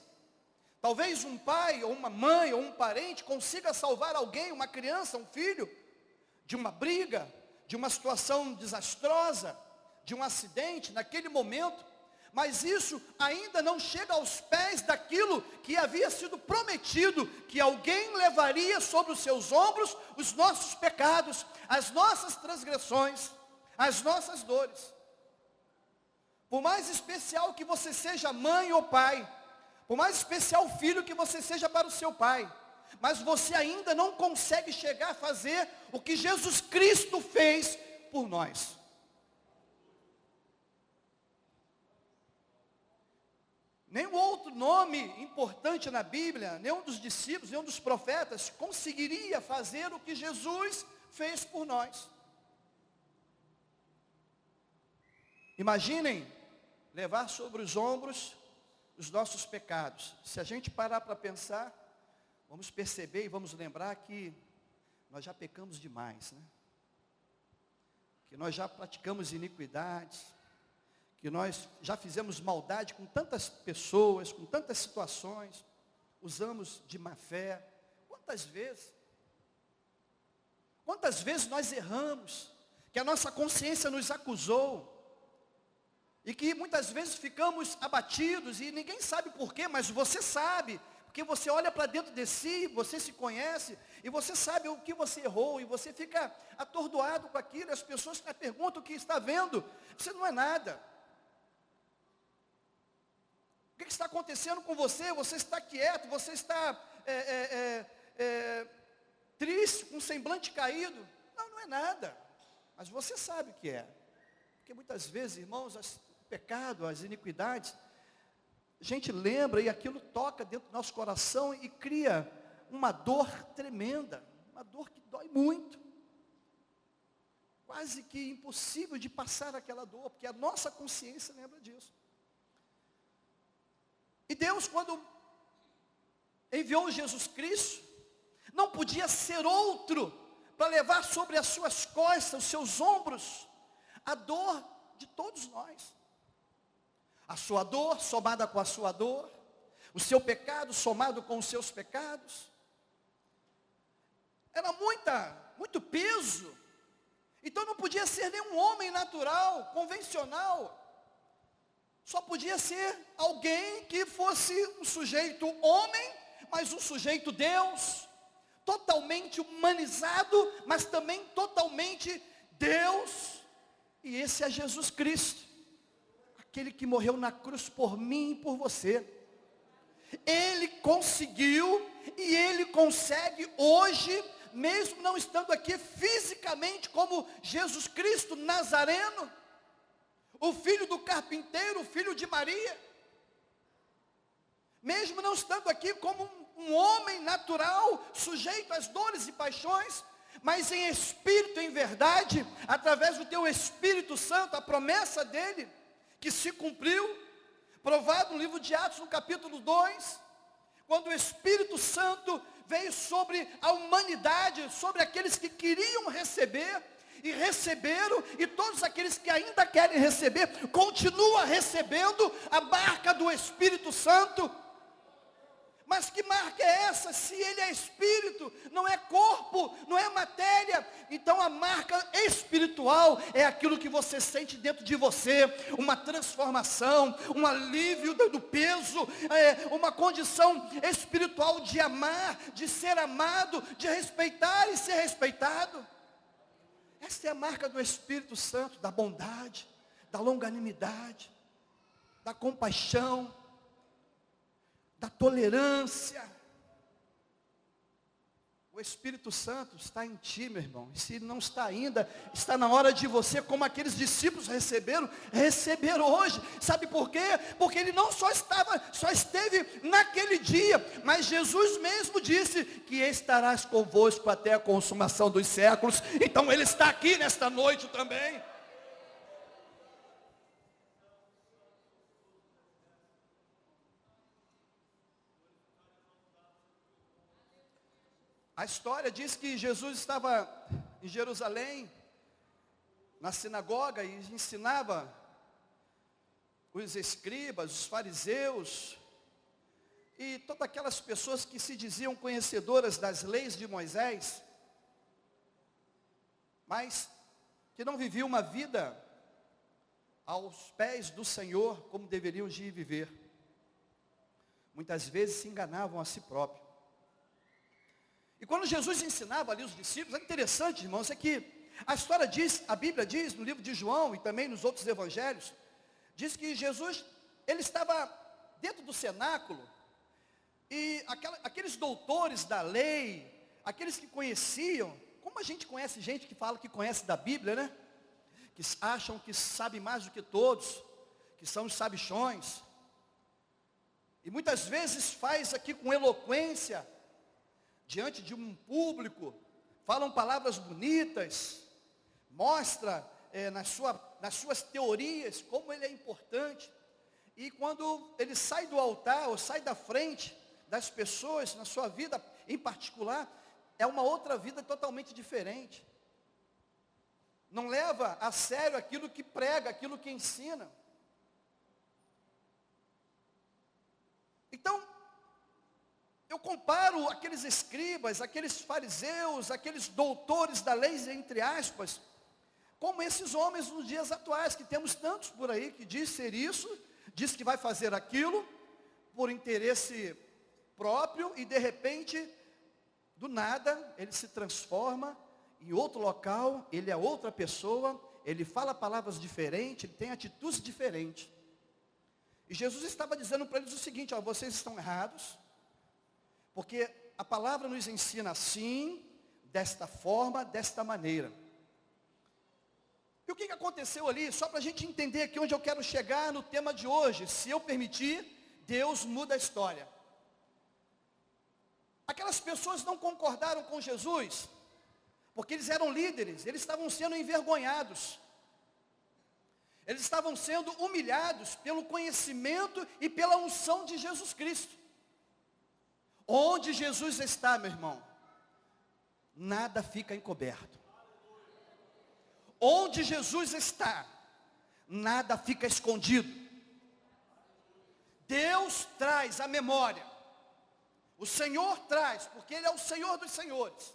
Talvez um pai, ou uma mãe, ou um parente consiga salvar alguém, uma criança, um filho, de uma briga, de uma situação desastrosa, de um acidente, naquele momento. Mas isso ainda não chega aos pés daquilo que havia sido prometido, que alguém levaria sobre os seus ombros os nossos pecados, as nossas transgressões, as nossas dores. Por mais especial que você seja mãe ou pai, por mais especial filho que você seja para o seu pai, mas você ainda não consegue chegar a fazer o que Jesus Cristo fez por nós. Nenhum outro nome importante na Bíblia, nenhum dos discípulos, nenhum dos profetas conseguiria fazer o que Jesus fez por nós. Imaginem levar sobre os ombros os nossos pecados. Se a gente parar para pensar, vamos perceber e vamos lembrar que nós já pecamos demais, né? Que nós já praticamos iniquidades, que nós já fizemos maldade com tantas pessoas, com tantas situações, usamos de má fé. Quantas vezes nós erramos, que a nossa consciência nos acusou, e que muitas vezes ficamos abatidos, e ninguém sabe porquê, mas você sabe, porque você olha para dentro de si, você se conhece, e você sabe o que você errou, e você fica atordoado com aquilo, e as pessoas te perguntam o que está vendo, você não é nada. O que está acontecendo com você? Você está quieto, você está triste, com um semblante caído. Não, não é nada. Mas você sabe o que é. Porque muitas vezes, irmãos, o pecado, as iniquidades, a gente lembra e aquilo toca dentro do nosso coração e cria uma dor tremenda. Uma dor que dói muito. Quase que impossível de passar aquela dor, porque a nossa consciência lembra disso. E Deus, quando enviou Jesus Cristo, não podia ser outro para levar sobre as suas costas, os seus ombros, a dor de todos nós. A sua dor somada com a sua dor, o seu pecado somado com os seus pecados. Era muito peso. Então não podia ser nenhum homem natural, convencional. Só podia ser alguém que fosse um sujeito homem, mas um sujeito Deus, totalmente humanizado, mas também totalmente Deus. E esse é Jesus Cristo, aquele que morreu na cruz por mim e por você. Ele conseguiu e ele consegue hoje, mesmo não estando aqui fisicamente como Jesus Cristo Nazareno, o filho do carpinteiro, o filho de Maria, mesmo não estando aqui como um homem natural, sujeito às dores e paixões, mas em espírito, em verdade, através do teu Espírito Santo, a promessa dele, que se cumpriu, provado no livro de Atos, no capítulo 2, quando o Espírito Santo veio sobre a humanidade, sobre aqueles que queriam receber, e receberam, e todos aqueles que ainda querem receber, continuam recebendo a marca do Espírito Santo. Mas que marca é essa? Se ele é Espírito, não é corpo, não é matéria. Então a marca espiritual é aquilo que você sente dentro de você, uma transformação, um alívio do peso, uma condição espiritual de amar, de ser amado, de respeitar e ser respeitado. Essa é a marca do Espírito Santo, da bondade, da longanimidade, da compaixão, da tolerância. O Espírito Santo está em ti, meu irmão. E se não está ainda, está na hora de você, como aqueles discípulos receberam, receber hoje. Sabe por quê? Porque ele não só esteve naquele dia, mas Jesus mesmo disse que estarás convosco até a consumação dos séculos. Então ele está aqui nesta noite também. A história diz que Jesus estava em Jerusalém, na sinagoga, e ensinava os escribas, os fariseus, e todas aquelas pessoas que se diziam conhecedoras das leis de Moisés, mas que não viviam uma vida aos pés do Senhor como deveriam de viver. Muitas vezes se enganavam a si próprios. E quando Jesus ensinava ali os discípulos, é interessante, irmãos, é que a história diz, a Bíblia diz, no livro de João e também nos outros evangelhos, diz que Jesus, ele estava dentro do cenáculo, e aqueles doutores da lei, aqueles que conheciam, como a gente conhece gente que fala que conhece da Bíblia, né? Que acham que sabe mais do que todos, que são os sabichões, e muitas vezes faz aqui com eloquência, diante de um público, falam palavras bonitas, mostra nas suas teorias como ele é importante. E quando ele sai do altar, ou sai da frente das pessoas, na sua vida em particular, é uma outra vida totalmente diferente. Não leva a sério aquilo que prega, aquilo que ensina. Então, eu comparo aqueles escribas, aqueles fariseus, aqueles doutores da lei, entre aspas, como esses homens nos dias atuais, que temos tantos por aí, que diz ser isso, diz que vai fazer aquilo, por interesse próprio, e de repente, do nada, ele se transforma em outro local, ele é outra pessoa, ele fala palavras diferentes, ele tem atitudes diferentes. E Jesus estava dizendo para eles o seguinte, ó, vocês estão errados, porque a palavra nos ensina assim, desta forma, desta maneira. E o que aconteceu ali? Só para a gente entender aqui onde eu quero chegar no tema de hoje. Se eu permitir, Deus muda a história. Aquelas pessoas não concordaram com Jesus, porque eles eram líderes, eles estavam sendo envergonhados. Eles estavam sendo humilhados pelo conhecimento e pela unção de Jesus Cristo. Onde Jesus está, meu irmão, nada fica encoberto. Onde Jesus está, nada fica escondido. Deus traz a memória. O Senhor traz, porque Ele é o Senhor dos senhores.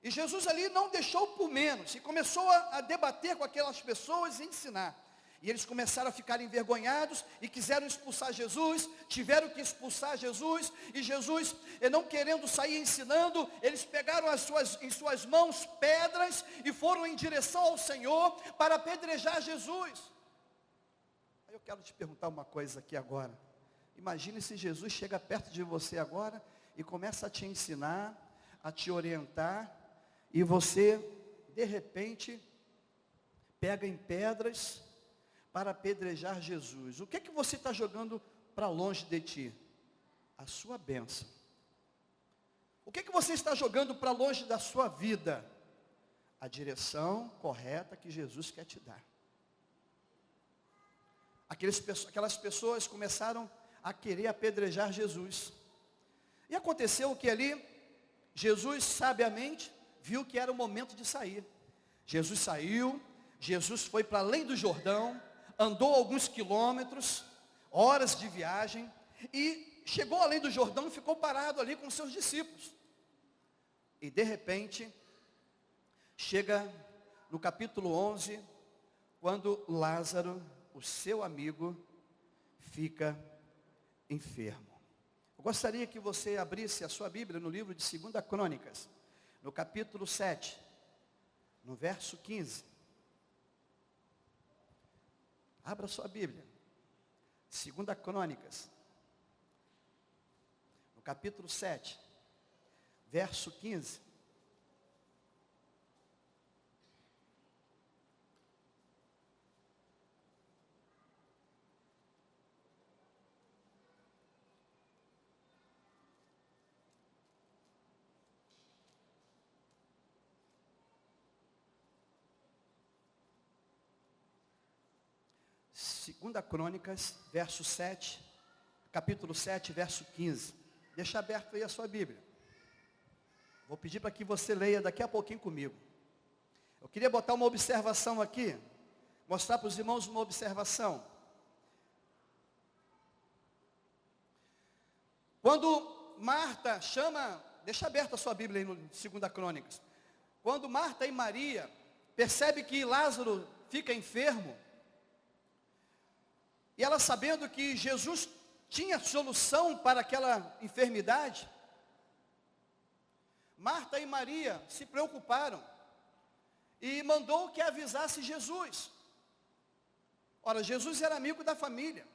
E Jesus ali não deixou por menos, e começou a debater com aquelas pessoas e ensinar. E eles começaram a ficar envergonhados e quiseram expulsar Jesus, tiveram que expulsar Jesus, e Jesus, não querendo sair ensinando, eles pegaram em suas mãos pedras e foram em direção ao Senhor para apedrejar Jesus. Aí eu quero te perguntar uma coisa aqui agora. Imagine se Jesus chega perto de você agora e começa a te ensinar, a te orientar, e você, de repente, pega em pedras para apedrejar Jesus. O que é que você está jogando para longe de ti? A sua bênção. O que é que você está jogando para longe da sua vida? A direção correta que Jesus quer te dar. Aquelas pessoas começaram a querer apedrejar Jesus. E aconteceu que ali, Jesus sabiamente viu que era o momento de sair. Jesus saiu, Jesus foi para além do Jordão, andou alguns quilômetros, horas de viagem, e chegou além do Jordão e ficou parado ali com seus discípulos. E de repente, chega no capítulo 11, quando Lázaro, o seu amigo, fica enfermo. Eu gostaria que você abrisse a sua Bíblia no livro de 2 Crônicas, no capítulo 7, no verso 15. Abra sua Bíblia. 2 Crônicas, no capítulo 7, verso 15. Segunda Crônicas, verso 7, capítulo 7, verso 15. Deixa aberto aí a sua Bíblia. Vou pedir para que você leia daqui a pouquinho comigo. Eu queria botar uma observação aqui, mostrar para os irmãos uma observação. Quando Marta chama, deixa aberta a sua Bíblia aí no 2 Crônicas. Quando Marta e Maria percebem que Lázaro fica enfermo, e ela sabendo que Jesus tinha solução para aquela enfermidade, Marta e Maria se preocuparam e mandou que avisasse Jesus. Ora, Jesus era amigo da família.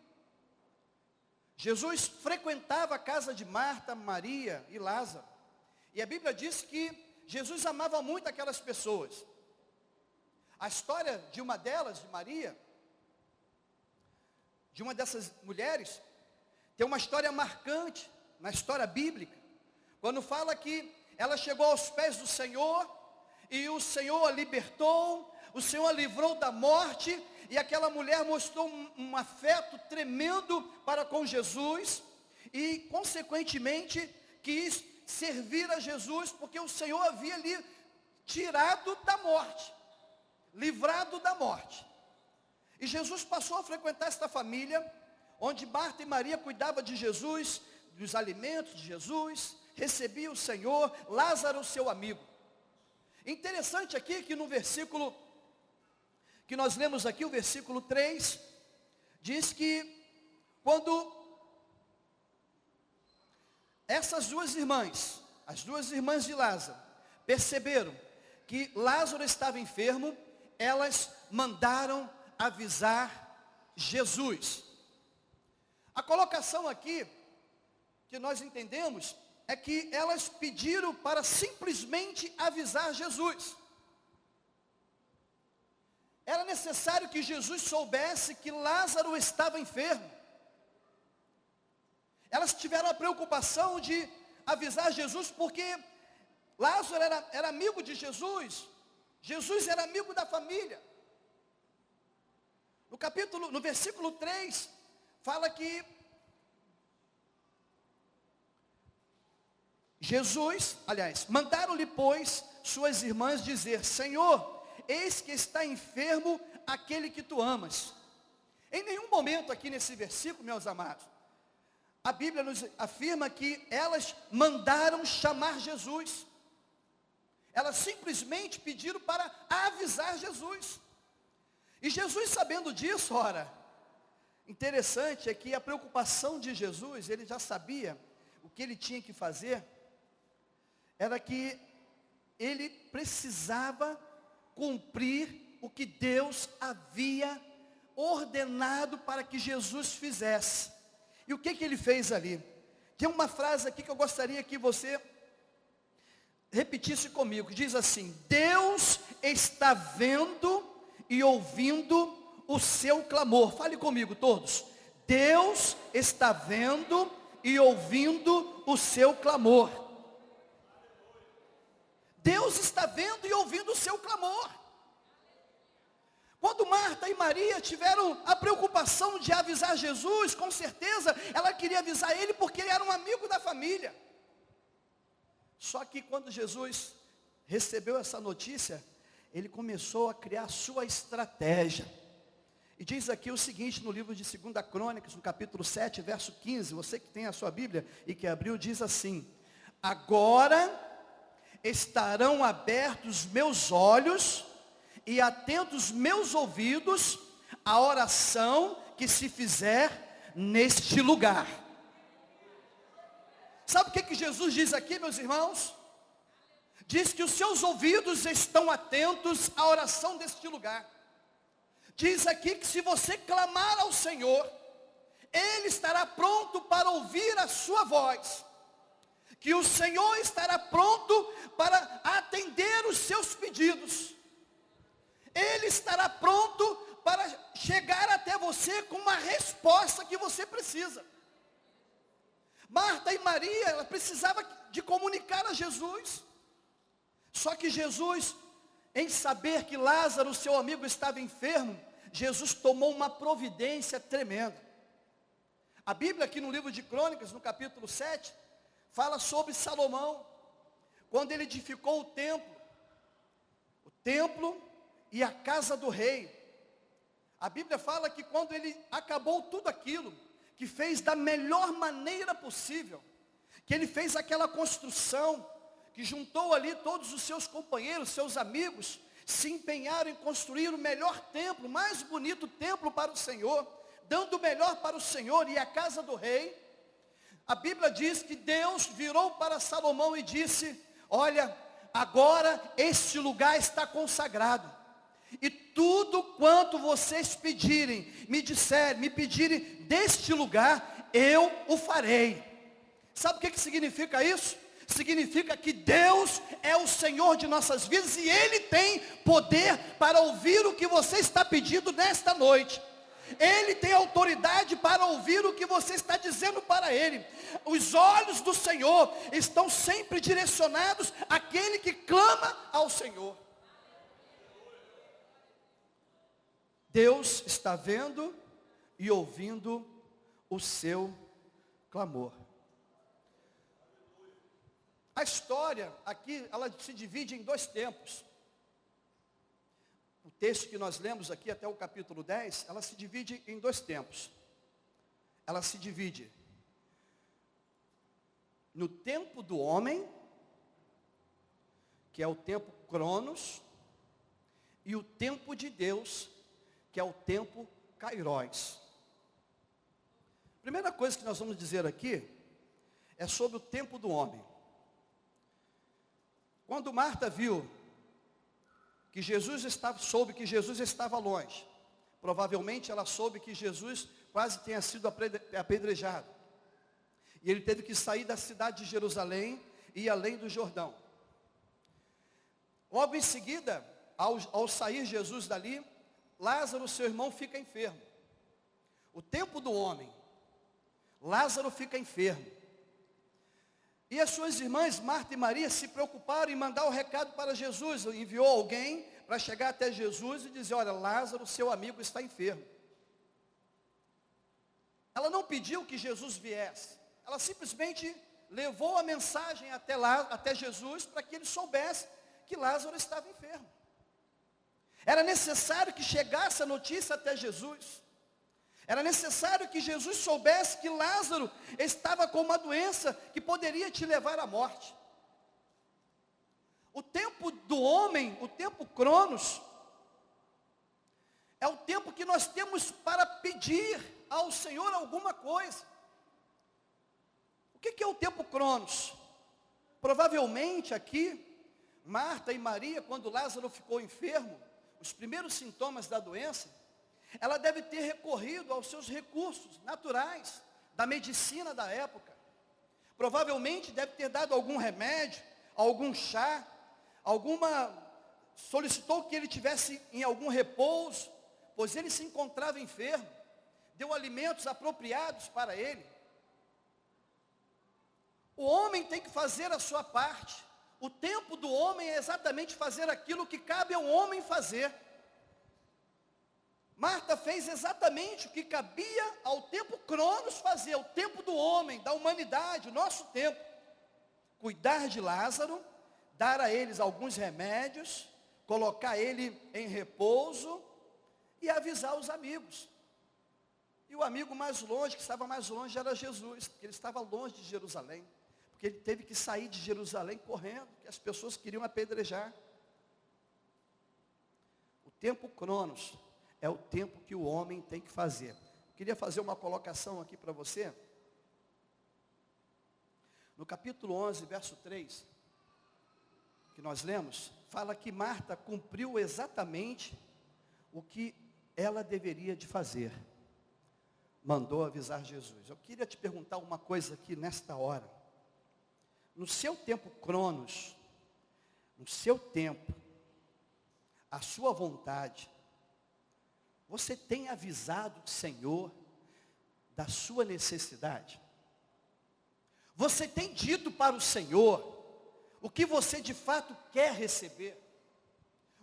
Jesus frequentava a casa de Marta, Maria e Lázaro. E a Bíblia diz que Jesus amava muito aquelas pessoas. A história de uma delas, de Maria, de uma dessas mulheres, tem uma história marcante na história bíblica, quando fala que ela chegou aos pés do Senhor, e o Senhor a libertou, o Senhor a livrou da morte, e aquela mulher mostrou um afeto tremendo para com Jesus, e consequentemente quis servir a Jesus, porque o Senhor havia lhe tirado da morte, livrado da morte. E Jesus passou a frequentar esta família, onde Marta e Maria cuidavam de Jesus, dos alimentos de Jesus, recebia o Senhor, Lázaro, seu amigo. Interessante aqui que no versículo, que nós lemos aqui, o versículo 3, diz que quando essas duas irmãs, as duas irmãs de Lázaro, perceberam que Lázaro estava enfermo, elas mandaram avisar Jesus. A colocação aqui, que nós entendemos, é que elas pediram para simplesmente avisar Jesus. Era necessário que Jesus soubesse que Lázaro estava enfermo. Elas tiveram a preocupação de avisar Jesus, porque Lázaro era amigo de Jesus, Jesus era amigo da família. No versículo 3, fala que mandaram-lhe, pois, suas irmãs dizer: Senhor, eis que está enfermo aquele que tu amas. Em nenhum momento aqui nesse versículo, meus amados, a Bíblia nos afirma que elas mandaram chamar Jesus. Elas simplesmente pediram para avisar Jesus. E Jesus, sabendo disso, ora, interessante é que a preocupação de Jesus, ele já sabia o que ele tinha que fazer, era que ele precisava cumprir o que Deus havia ordenado para que Jesus fizesse. E o que ele fez ali? Tem uma frase aqui que eu gostaria que você repetisse comigo, que diz assim: Deus está vendo e ouvindo o seu clamor. Fale comigo todos. Deus está vendo e ouvindo o seu clamor. Deus está vendo e ouvindo o seu clamor. Quando Marta e Maria tiveram a preocupação de avisar Jesus, com certeza ela queria avisar ele porque ele era um amigo da família. Só que quando Jesus recebeu essa notícia, ele começou a criar a sua estratégia. E diz aqui o seguinte no livro de 2 Crônicas, no capítulo 7, verso 15, você que tem a sua Bíblia e que abriu, diz assim: agora estarão abertos meus olhos e atentos meus ouvidos à oração que se fizer neste lugar. Sabe o que Jesus diz aqui, meus irmãos? Diz que os seus ouvidos estão atentos à oração deste lugar. Diz aqui que se você clamar ao Senhor, Ele estará pronto para ouvir a sua voz. Que o Senhor estará pronto para atender os seus pedidos. Ele estará pronto para chegar até você com uma resposta que você precisa. Marta e Maria, ela precisava de comunicar a Jesus. Só que Jesus, em saber que Lázaro, seu amigo, estava enfermo, Jesus tomou uma providência tremenda. A Bíblia aqui no livro de Crônicas, no capítulo 7, fala sobre Salomão, quando ele edificou o templo e a casa do rei. A Bíblia fala que quando ele acabou tudo aquilo, que fez da melhor maneira possível, que ele fez aquela construção, que juntou ali todos os seus companheiros, seus amigos, se empenharam em construir o melhor templo, o mais bonito templo para o Senhor, dando o melhor para o Senhor e a casa do rei. A Bíblia diz que Deus virou para Salomão e disse: olha, agora este lugar está consagrado, e tudo quanto vocês pedirem, me pedirem deste lugar, eu o farei. Sabe o que significa isso? Significa que Deus é o Senhor de nossas vidas e Ele tem poder para ouvir o que você está pedindo nesta noite. Ele tem autoridade para ouvir o que você está dizendo para Ele. Os olhos do Senhor estão sempre direcionados àquele que clama ao Senhor. Deus está vendo e ouvindo o seu clamor. A história aqui, ela se divide em dois tempos. O texto que nós lemos aqui até o capítulo 10, ela se divide em dois tempos. Ela se divide no tempo do homem, que é o tempo Cronos, e o tempo de Deus, que é o tempo Kairos. Primeira coisa que nós vamos dizer aqui é sobre o tempo do homem. Quando Marta viu que soube que Jesus estava longe, provavelmente ela soube que Jesus quase tinha sido apedrejado. E ele teve que sair da cidade de Jerusalém e ir além do Jordão. Logo em seguida, ao sair Jesus dali, Lázaro, seu irmão, fica enfermo. O tempo do homem, Lázaro fica enfermo. E as suas irmãs, Marta e Maria, se preocuparam em mandar o recado para Jesus. Enviou alguém para chegar até Jesus e dizer: olha, Lázaro, seu amigo, está enfermo. Ela não pediu que Jesus viesse. Ela simplesmente levou a mensagem até Jesus para que ele soubesse que Lázaro estava enfermo. Era necessário que chegasse a notícia até Jesus. Era necessário que Jesus soubesse que Lázaro estava com uma doença que poderia te levar à morte. O tempo do homem, o tempo Cronos, é o tempo que nós temos para pedir ao Senhor alguma coisa. O que é o tempo Cronos? Provavelmente aqui, Marta e Maria, quando Lázaro ficou enfermo, os primeiros sintomas da doença, ela deve ter recorrido aos seus recursos naturais, da medicina da época. Provavelmente deve ter dado algum remédio, algum chá, solicitou que ele tivesse em algum repouso, pois ele se encontrava enfermo, deu alimentos apropriados para ele. O homem tem que fazer a sua parte. O tempo do homem é exatamente fazer aquilo que cabe ao homem fazer. Marta fez exatamente o que cabia ao tempo Cronos fazer, o tempo do homem, da humanidade, o nosso tempo. Cuidar de Lázaro, dar a eles alguns remédios, colocar ele em repouso e avisar os amigos. E o amigo mais longe, que estava mais longe, era Jesus, porque ele estava longe de Jerusalém. Porque ele teve que sair de Jerusalém correndo, que as pessoas queriam apedrejar. O tempo Cronos é o tempo que o homem tem que fazer. Queria fazer uma colocação aqui para você. No capítulo 11, verso 3, que nós lemos, fala que Marta cumpriu exatamente o que ela deveria de fazer. Mandou avisar Jesus. Eu queria te perguntar uma coisa aqui nesta hora. No seu tempo Cronos, no seu tempo, a sua vontade, você tem avisado o Senhor da sua necessidade? Você tem dito para o Senhor o que você de fato quer receber?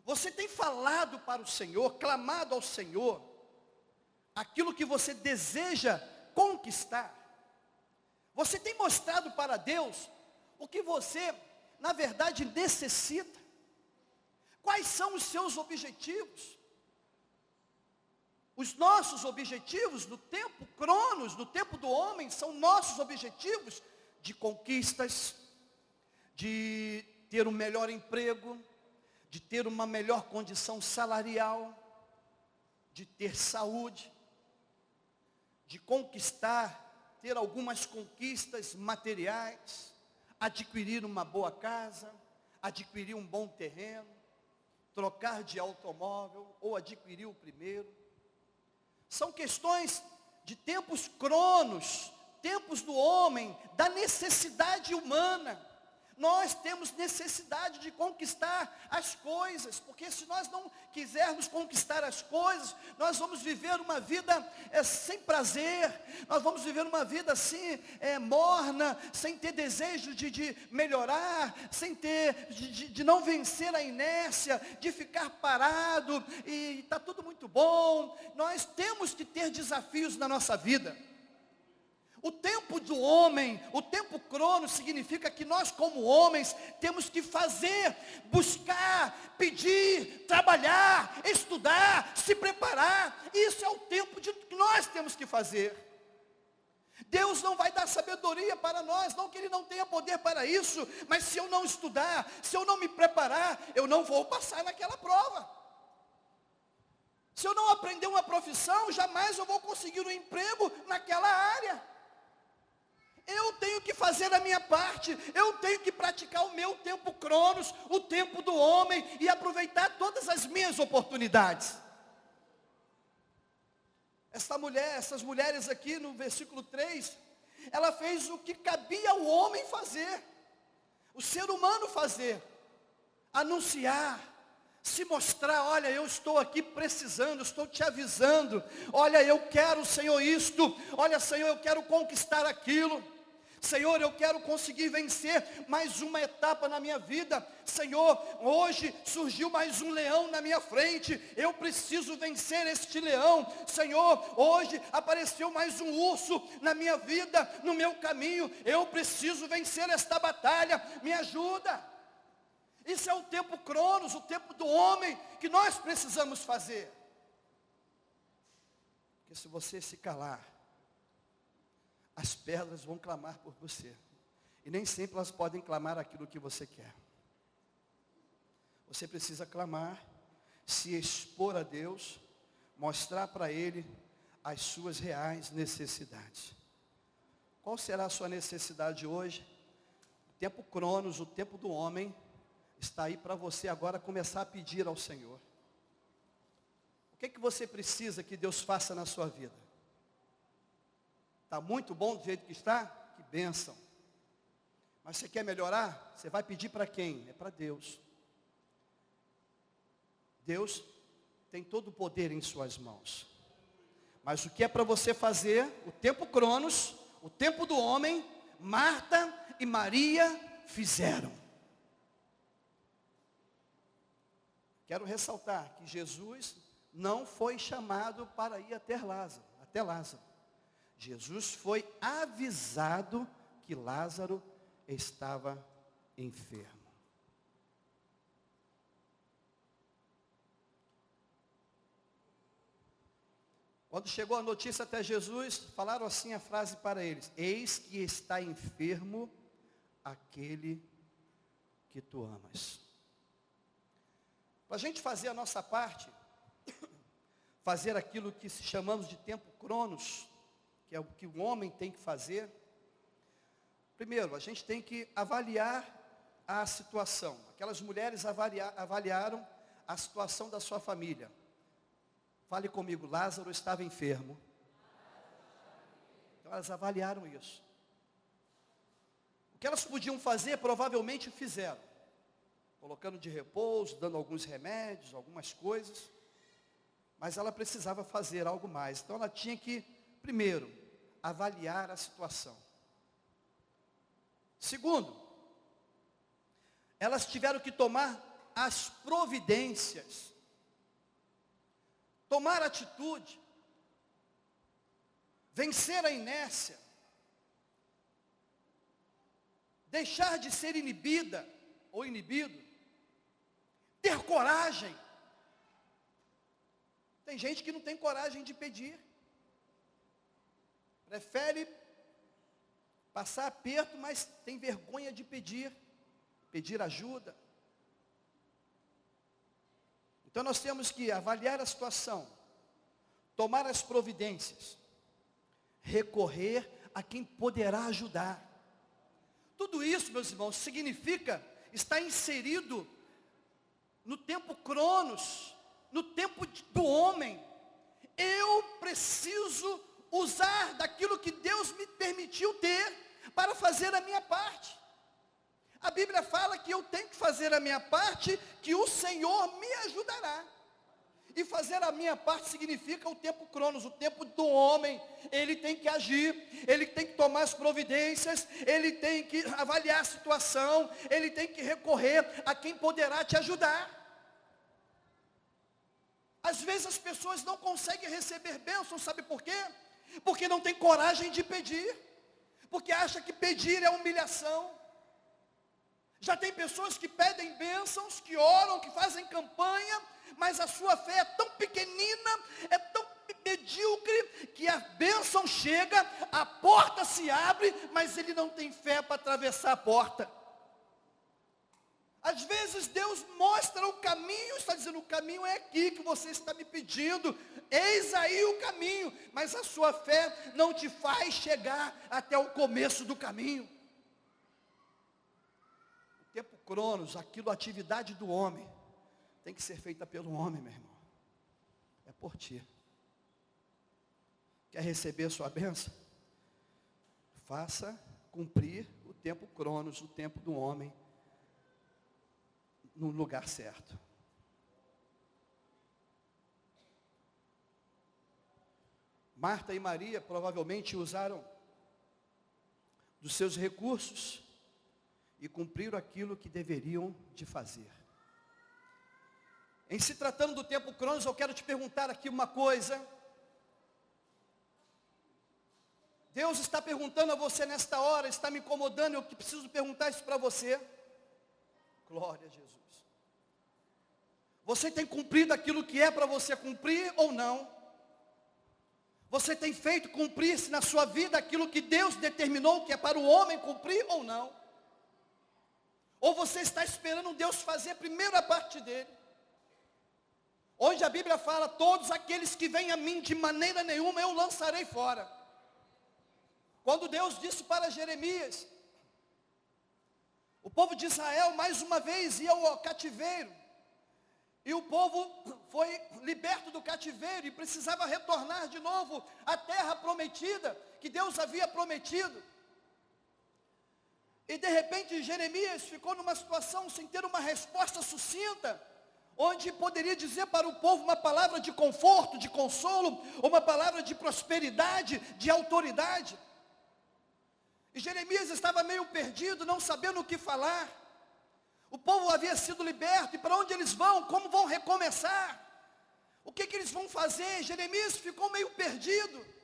Você tem falado para o Senhor, clamado ao Senhor, aquilo que você deseja conquistar? Você tem mostrado para Deus o que você, na verdade, necessita? Quais são os seus objetivos? Os nossos objetivos no tempo Cronos, no tempo do homem, são nossos objetivos de conquistas, de ter um melhor emprego, de ter uma melhor condição salarial, de ter saúde, de conquistar, ter algumas conquistas materiais, adquirir uma boa casa, adquirir um bom terreno, trocar de automóvel ou adquirir o primeiro. São questões de tempos Cronos, tempos do homem, da necessidade humana. Nós temos necessidade de conquistar as coisas, porque se nós não quisermos conquistar as coisas, nós vamos viver uma vida sem prazer, nós vamos viver uma vida assim, morna, sem ter desejo de melhorar, sem ter, de não vencer a inércia, de ficar parado, e está tudo muito bom. Nós temos que ter desafios na nossa vida. O tempo do homem, o tempo Cronos, significa que nós como homens temos que fazer, buscar, pedir, trabalhar, estudar, se preparar. Isso é o tempo que nós temos que fazer. Deus não vai dar sabedoria para nós, não que Ele não tenha poder para isso, mas se eu não estudar, se eu não me preparar, eu não vou passar naquela prova. Se eu não aprender uma profissão, jamais eu vou conseguir um emprego naquela área. Eu tenho que fazer a minha parte, eu tenho que praticar o meu tempo Cronos, o tempo do homem, e aproveitar todas as minhas oportunidades. Essas mulheres aqui no versículo 3, ela fez o que cabia ao homem fazer, o ser humano fazer, anunciar, se mostrar: olha, eu estou aqui precisando, estou te avisando, olha, eu quero, Senhor, isto, olha, Senhor, eu quero conquistar aquilo, Senhor, eu quero conseguir vencer mais uma etapa na minha vida, Senhor, hoje surgiu mais um leão na minha frente, eu preciso vencer este leão, Senhor, hoje apareceu mais um urso na minha vida, no meu caminho, eu preciso vencer esta batalha, me ajuda. Isso é o tempo Cronos, o tempo do homem, que nós precisamos fazer. Porque se você se calar, as pedras vão clamar por você. E nem sempre elas podem clamar aquilo que você quer. Você precisa clamar, se expor a Deus, mostrar para Ele as suas reais necessidades. Qual será a sua necessidade hoje? O tempo Cronos, o tempo do homem, está aí para você agora começar a pedir ao Senhor. O que você precisa que Deus faça na sua vida? Está muito bom do jeito que está? Que bênção. Mas você quer melhorar? Você vai pedir para quem? É para Deus. Deus tem todo o poder em suas mãos. Mas o que é para você fazer? O tempo Cronos, o tempo do homem, Marta e Maria fizeram. Quero ressaltar que Jesus não foi chamado para ir até Lázaro. Jesus foi avisado que Lázaro estava enfermo. Quando chegou a notícia até Jesus, falaram assim a frase para eles: eis que está enfermo aquele que tu amas. Para a gente fazer a nossa parte, fazer aquilo que chamamos de tempo cronos, que é o que o homem tem que fazer, primeiro, a gente tem que avaliar a situação. Aquelas mulheres avaliaram a situação da sua família. Fale comigo, Lázaro estava enfermo. Então elas avaliaram isso. O que elas podiam fazer, provavelmente fizeram. Colocando de repouso, dando alguns remédios, algumas coisas. Mas ela precisava fazer algo mais. Então ela tinha que, primeiro, avaliar a situação. Segundo, elas tiveram que tomar as providências. Tomar atitude, vencer a inércia, deixar de ser inibida ou inibido, ter coragem. Tem gente que não tem coragem de pedir, prefere passar aperto, mas tem vergonha de pedir ajuda. Então nós temos que avaliar a situação, tomar as providências, recorrer a quem poderá ajudar. Tudo isso, meus irmãos, significa estar inserido no tempo cronos, no tempo do homem. Eu preciso usar daquilo que Deus me permitiu ter para fazer a minha parte. A Bíblia fala que eu tenho que fazer a minha parte, que o Senhor me ajudará. E fazer a minha parte significa o tempo cronos, o tempo do homem. Ele tem que agir, ele tem que tomar as providências, ele tem que avaliar a situação, ele tem que recorrer a quem poderá te ajudar. Às vezes as pessoas não conseguem receber bênçãos, sabe por quê? Porque não tem coragem de pedir, porque acha que pedir é humilhação. Já tem pessoas que pedem bênçãos, que oram, que fazem campanha, mas a sua fé é tão pequenina, é tão medíocre, que a bênção chega, a porta se abre, mas ele não tem fé para atravessar a porta. Às vezes Deus mostra o caminho, está dizendo, o caminho é aqui que você está me pedindo, eis aí o caminho, mas a sua fé não te faz chegar até o começo do caminho. Tempo cronos, aquilo, a atividade do homem, tem que ser feita pelo homem, meu irmão. É por ti. Quer receber sua bênção? Faça cumprir o tempo cronos, o tempo do homem, no lugar certo. Marta e Maria provavelmente usaram dos seus recursos e cumpriram aquilo que deveriam de fazer. Em se tratando do tempo cronos, eu quero te perguntar aqui uma coisa. Deus está perguntando a você nesta hora, está me incomodando, eu preciso perguntar isso para você. Glória a Jesus. Você tem cumprido aquilo que é para você cumprir ou não? Você tem feito cumprir-se na sua vida aquilo que Deus determinou que é para o homem cumprir ou não? Ou você está esperando Deus fazer primeiro a parte dele? Onde a Bíblia fala, todos aqueles que vêm a mim de maneira nenhuma eu lançarei fora. Quando Deus disse para Jeremias, o povo de Israel mais uma vez ia ao cativeiro. E o povo foi liberto do cativeiro e precisava retornar de novo à terra prometida, que Deus havia prometido. E de repente Jeremias ficou numa situação sem ter uma resposta sucinta, onde poderia dizer para o povo uma palavra de conforto, de consolo, uma palavra de prosperidade, de autoridade. E Jeremias estava meio perdido, não sabendo o que falar. O povo havia sido liberto, e para onde eles vão? Como vão recomeçar? O que eles vão fazer? Jeremias ficou meio perdido.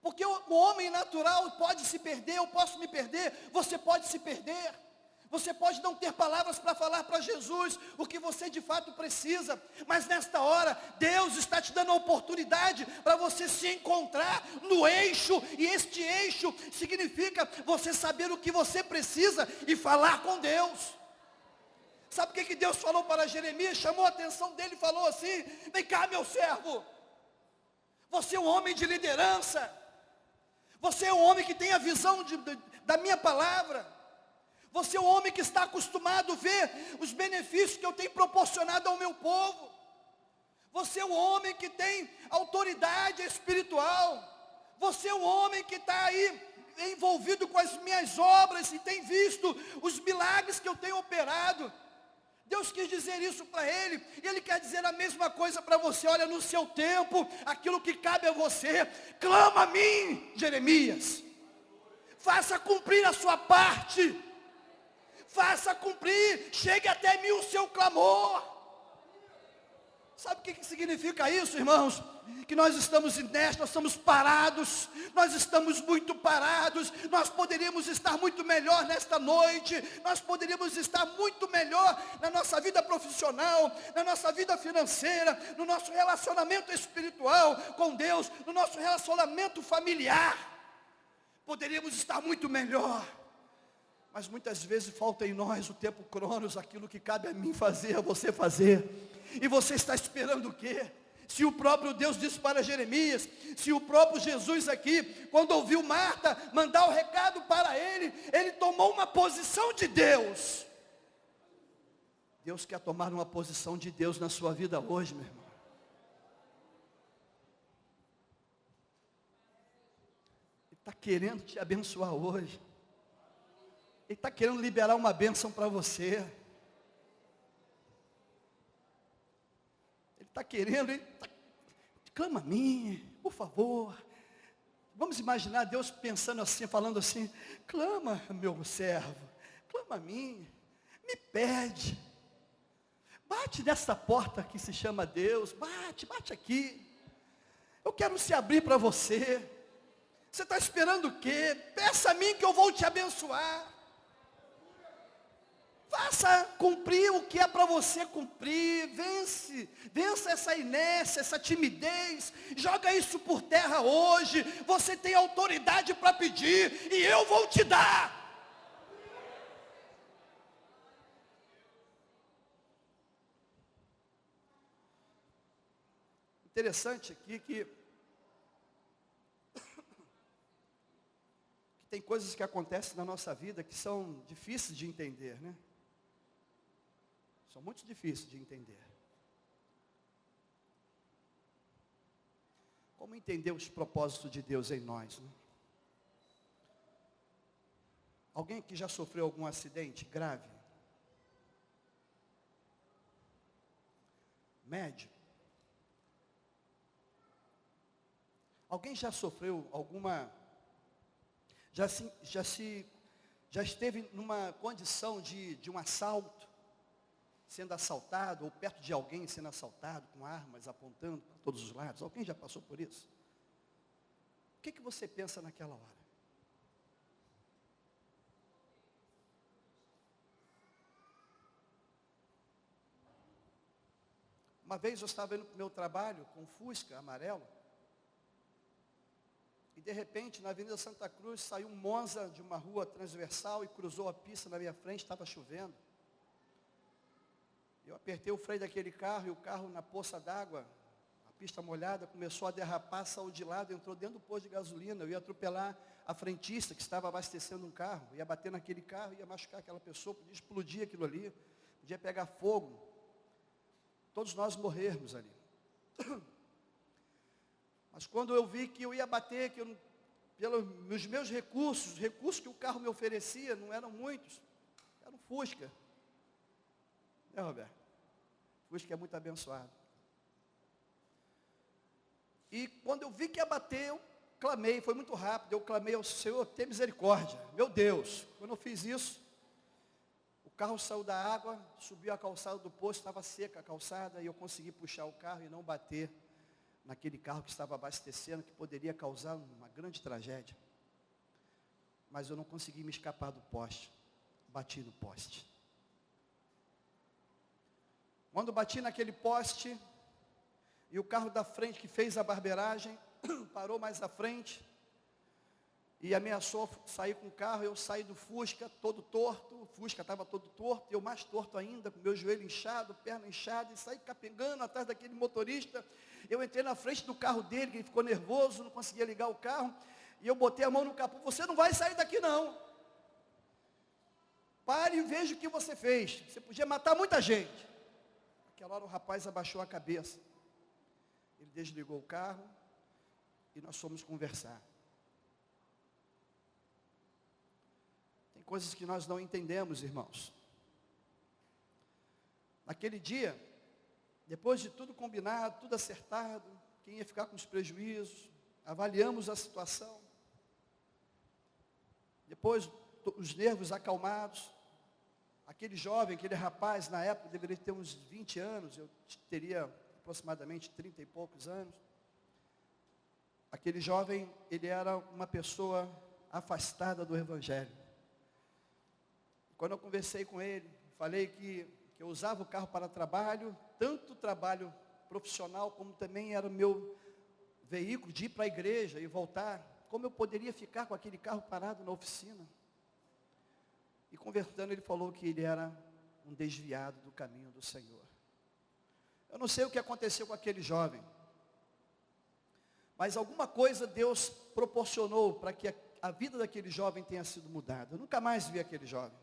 Porque o homem natural pode se perder, eu posso me perder, você pode se perder. Você pode não ter palavras para falar para Jesus o que você de fato precisa, mas nesta hora, Deus está te dando a oportunidade para você se encontrar no eixo, e este eixo significa você saber o que você precisa e falar com Deus. Sabe o que Deus falou para Jeremias? Chamou a atenção dele e falou assim: vem cá, meu servo, você é um homem de liderança, você é um homem que tem a visão da minha palavra. Você é um homem que está acostumado a ver os benefícios que eu tenho proporcionado ao meu povo. Você é um homem que tem autoridade espiritual. Você é um homem que está aí envolvido com as minhas obras e tem visto os milagres que eu tenho operado. Deus quis dizer isso para ele, e ele quer dizer a mesma coisa para você. Olha, no seu tempo, aquilo que cabe a você, clama a mim, Jeremias. Faça cumprir a sua parte. Faça cumprir, chegue até mim o seu clamor. Sabe o que significa isso, irmãos? Que nós estamos nós estamos parados, nós estamos muito parados, nós poderíamos estar muito melhor nesta noite, nós poderíamos estar muito melhor na nossa vida profissional, na nossa vida financeira, no nosso relacionamento espiritual com Deus, no nosso relacionamento familiar. Poderíamos estar muito melhor. Mas muitas vezes falta em nós o tempo cronos, aquilo que cabe a mim fazer, a você fazer. E você está esperando o quê? Se o próprio Deus disse para Jeremias, se o próprio Jesus aqui, quando ouviu Marta mandar o recado para ele, ele tomou uma posição de Deus. Deus quer tomar uma posição de Deus na sua vida hoje, meu irmão. Ele está querendo te abençoar hoje. Ele está querendo liberar uma bênção para você. Ele está querendo, clama a mim, por favor. Vamos imaginar Deus pensando assim, falando assim: clama, meu servo, clama a mim, me pede. Bate nessa porta que se chama Deus, bate aqui. Eu quero se abrir para você. Você está esperando o quê? Peça a mim que eu vou te abençoar. Faça cumprir o que é para você cumprir. Vença essa inércia, essa timidez. Joga isso por terra hoje. Você tem autoridade para pedir e eu vou te dar. Interessante aqui que tem coisas que acontecem na nossa vida que são difíceis de entender, né? São muito difíceis de entender. Como entender os propósitos de Deus em nós, né? Alguém que já sofreu algum acidente grave? Médio? Alguém já sofreu alguma... Já esteve numa condição de um assalto? Sendo assaltado, ou perto de alguém sendo assaltado, com armas apontando para todos os lados. Alguém já passou por isso? O que você pensa naquela hora? Uma vez eu estava indo para o meu trabalho com um Fusca amarelo, e de repente na Avenida Santa Cruz saiu um Monza de uma rua transversal e cruzou a pista na minha frente, estava chovendo. Eu apertei o freio daquele carro e o carro na poça d'água, a pista molhada, começou a derrapar, saiu de lado, entrou dentro do posto de gasolina. Eu ia atropelar a frentista que estava abastecendo um carro, ia bater naquele carro, ia machucar aquela pessoa, podia explodir aquilo ali, podia pegar fogo. Todos nós morrermos ali. Mas quando eu vi que eu ia bater, que eu, pelos meus recursos, os recursos que o carro me oferecia, não eram muitos, era um Fusca. Roberto? Fusca é muito abençoado. E quando eu vi que ia bater, eu clamei, foi muito rápido, eu clamei ao Senhor, tem misericórdia. Meu Deus, quando eu fiz isso, o carro saiu da água, subiu a calçada do posto, estava seca a calçada, e eu consegui puxar o carro e não bater naquele carro que estava abastecendo, que poderia causar uma grande tragédia. Mas eu não consegui me escapar do poste. bati no poste. Quando bati naquele poste, e o carro da frente que fez a barbeiragem, parou mais à frente, e ameaçou sair com o carro, eu saí do Fusca todo torto, o Fusca estava todo torto, eu mais torto ainda, com meu joelho inchado, perna inchada, e saí capengando atrás daquele motorista. Eu entrei na frente do carro dele, que ele ficou nervoso, não conseguia ligar o carro, e eu botei a mão no capô: você não vai sair daqui não. Pare e veja o que você fez, você podia matar muita gente. Naquela hora o rapaz abaixou a cabeça, ele desligou o carro, e nós fomos conversar. Tem coisas que nós não entendemos, irmãos. Naquele dia, depois de tudo combinado, tudo acertado, quem ia ficar com os prejuízos, avaliamos a situação. Depois, os nervos acalmados, aquele jovem, aquele rapaz, na época, deveria ter uns 20 anos, eu teria aproximadamente 30 e poucos anos. Aquele jovem, ele era uma pessoa afastada do Evangelho. Quando eu conversei com ele, falei que eu usava o carro para trabalho, tanto trabalho profissional, como também era o meu veículo de ir para a igreja e voltar. Como eu poderia ficar com aquele carro parado na oficina? E conversando, ele falou que ele era um desviado do caminho do Senhor. Eu não sei o que aconteceu com aquele jovem, mas alguma coisa Deus proporcionou para que a vida daquele jovem tenha sido mudada. Eu nunca mais vi aquele jovem.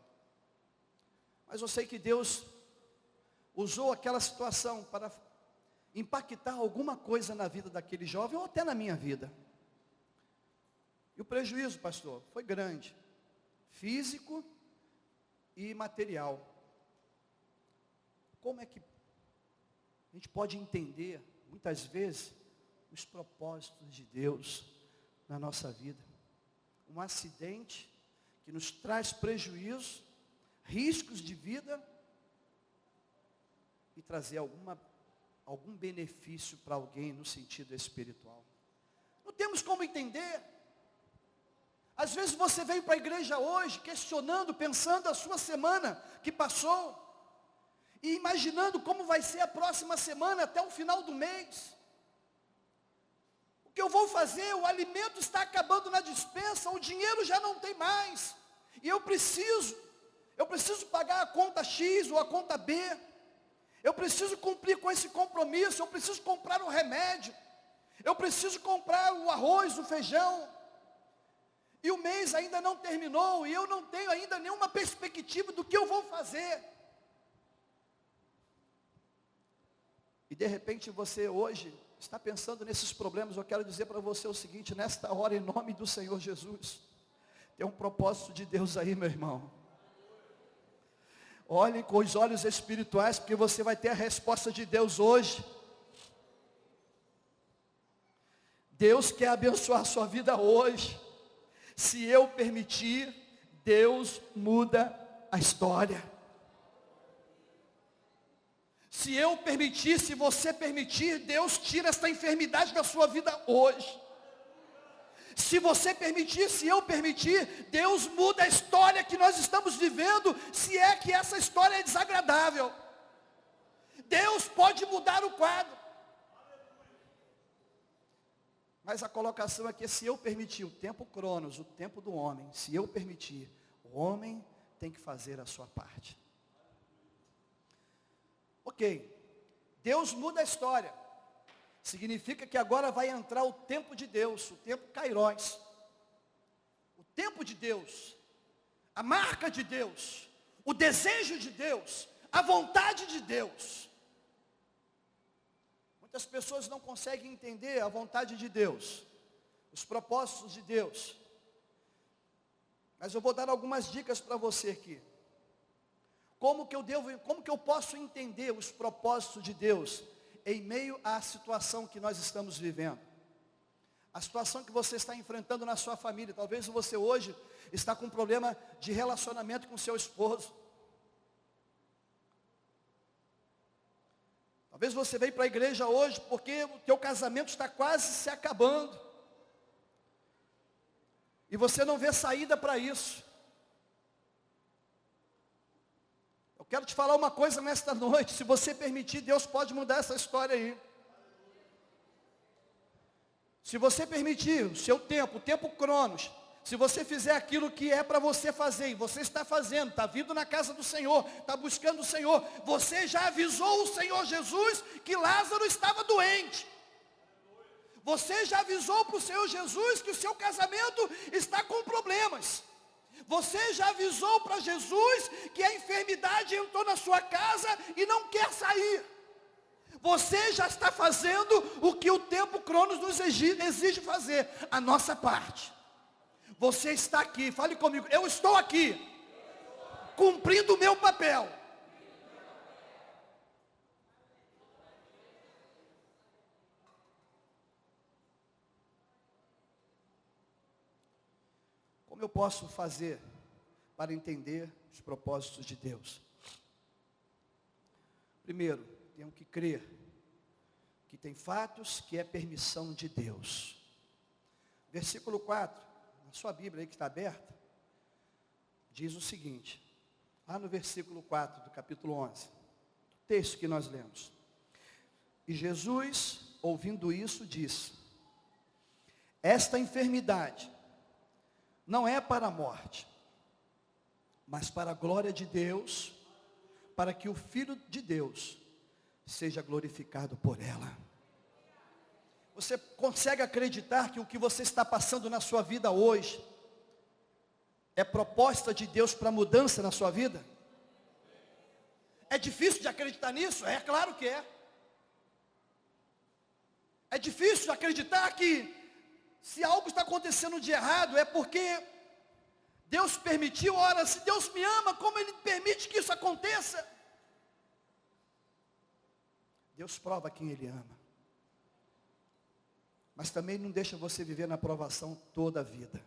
Mas eu sei que Deus usou aquela situação para impactar alguma coisa na vida daquele jovem, ou até na minha vida. E o prejuízo, pastor, foi grande. Físico e material. Como é que a gente pode entender, muitas vezes, os propósitos de Deus na nossa vida? Um acidente que nos traz prejuízo, riscos de vida, e trazer algum benefício para alguém no sentido espiritual. Não temos como entender. Às vezes você veio para a igreja hoje questionando, pensando a sua semana que passou, e imaginando como vai ser a próxima semana até o final do mês. O que eu vou fazer? O alimento está acabando na despensa, o dinheiro já não tem mais, e eu preciso pagar a conta X ou a conta B, eu preciso cumprir com esse compromisso, eu preciso comprar o remédio, eu preciso comprar o arroz, o feijão, e o mês ainda não terminou, e eu não tenho ainda nenhuma perspectiva do que eu vou fazer. E de repente você hoje está pensando nesses problemas. Eu quero dizer para você o seguinte: nesta hora, em nome do Senhor Jesus, tem um propósito de Deus aí, meu irmão. Olhem com os olhos espirituais, porque você vai ter a resposta de Deus hoje. Deus quer abençoar a sua vida hoje. Se eu permitir, Deus muda a história. Se eu permitir, se você permitir, Deus tira esta enfermidade da sua vida hoje. Se você permitir, se eu permitir, Deus muda a história que nós estamos vivendo, se é que essa história é desagradável. Deus pode mudar o quadro. Mas a colocação aqui é: se eu permitir, o tempo cronos, o tempo do homem, se eu permitir, o homem tem que fazer a sua parte. Ok, Deus muda a história. Significa que agora vai entrar o tempo de Deus, o tempo Kairos. O tempo de Deus, a marca de Deus, o desejo de Deus, a vontade de Deus. Muitas pessoas não conseguem entender a vontade de Deus, os propósitos de Deus. Mas eu vou dar algumas dicas para você aqui. Como que eu posso entender os propósitos de Deus em meio à situação que nós estamos vivendo? A situação que você está enfrentando na sua família. Talvez você hoje está com um problema de relacionamento com seu esposo. Talvez você veio para a igreja hoje porque o teu casamento está quase se acabando. E você não vê saída para isso. Quero te falar uma coisa nesta noite, se você permitir, Deus pode mudar essa história aí. Se você permitir, o seu tempo, o tempo Cronos, se você fizer aquilo que é para você fazer, e você está fazendo, está vindo na casa do Senhor, está buscando o Senhor, você já avisou o Senhor Jesus que Lázaro estava doente. Você já avisou para o Senhor Jesus que o seu casamento está com problemas. Você já avisou para Jesus que a enfermidade entrou na sua casa e não quer sair. Você já está fazendo o que o tempo Cronos nos exige fazer, a nossa parte. Você está aqui, fale comigo, eu estou aqui, cumprindo o meu papel. Como eu posso fazer para entender os propósitos de Deus? Primeiro, tenho que crer que tem fatos que é permissão de Deus. Versículo 4, na sua Bíblia aí que está aberta, diz o seguinte, lá no versículo 4 do capítulo 11, o texto que nós lemos. E Jesus, ouvindo isso, disse, esta enfermidade não é para a morte, mas para a glória de Deus, para que o Filho de Deus seja glorificado por ela. Você consegue acreditar que o que você está passando na sua vida hoje é proposta de Deus para mudança na sua vida? É difícil de acreditar nisso? É claro que é. É difícil de acreditar que se algo está acontecendo de errado é porque Deus permitiu. Ora, se Deus me ama, como Ele permite que isso aconteça? Deus prova quem Ele ama. Mas também não deixa você viver na provação toda a vida.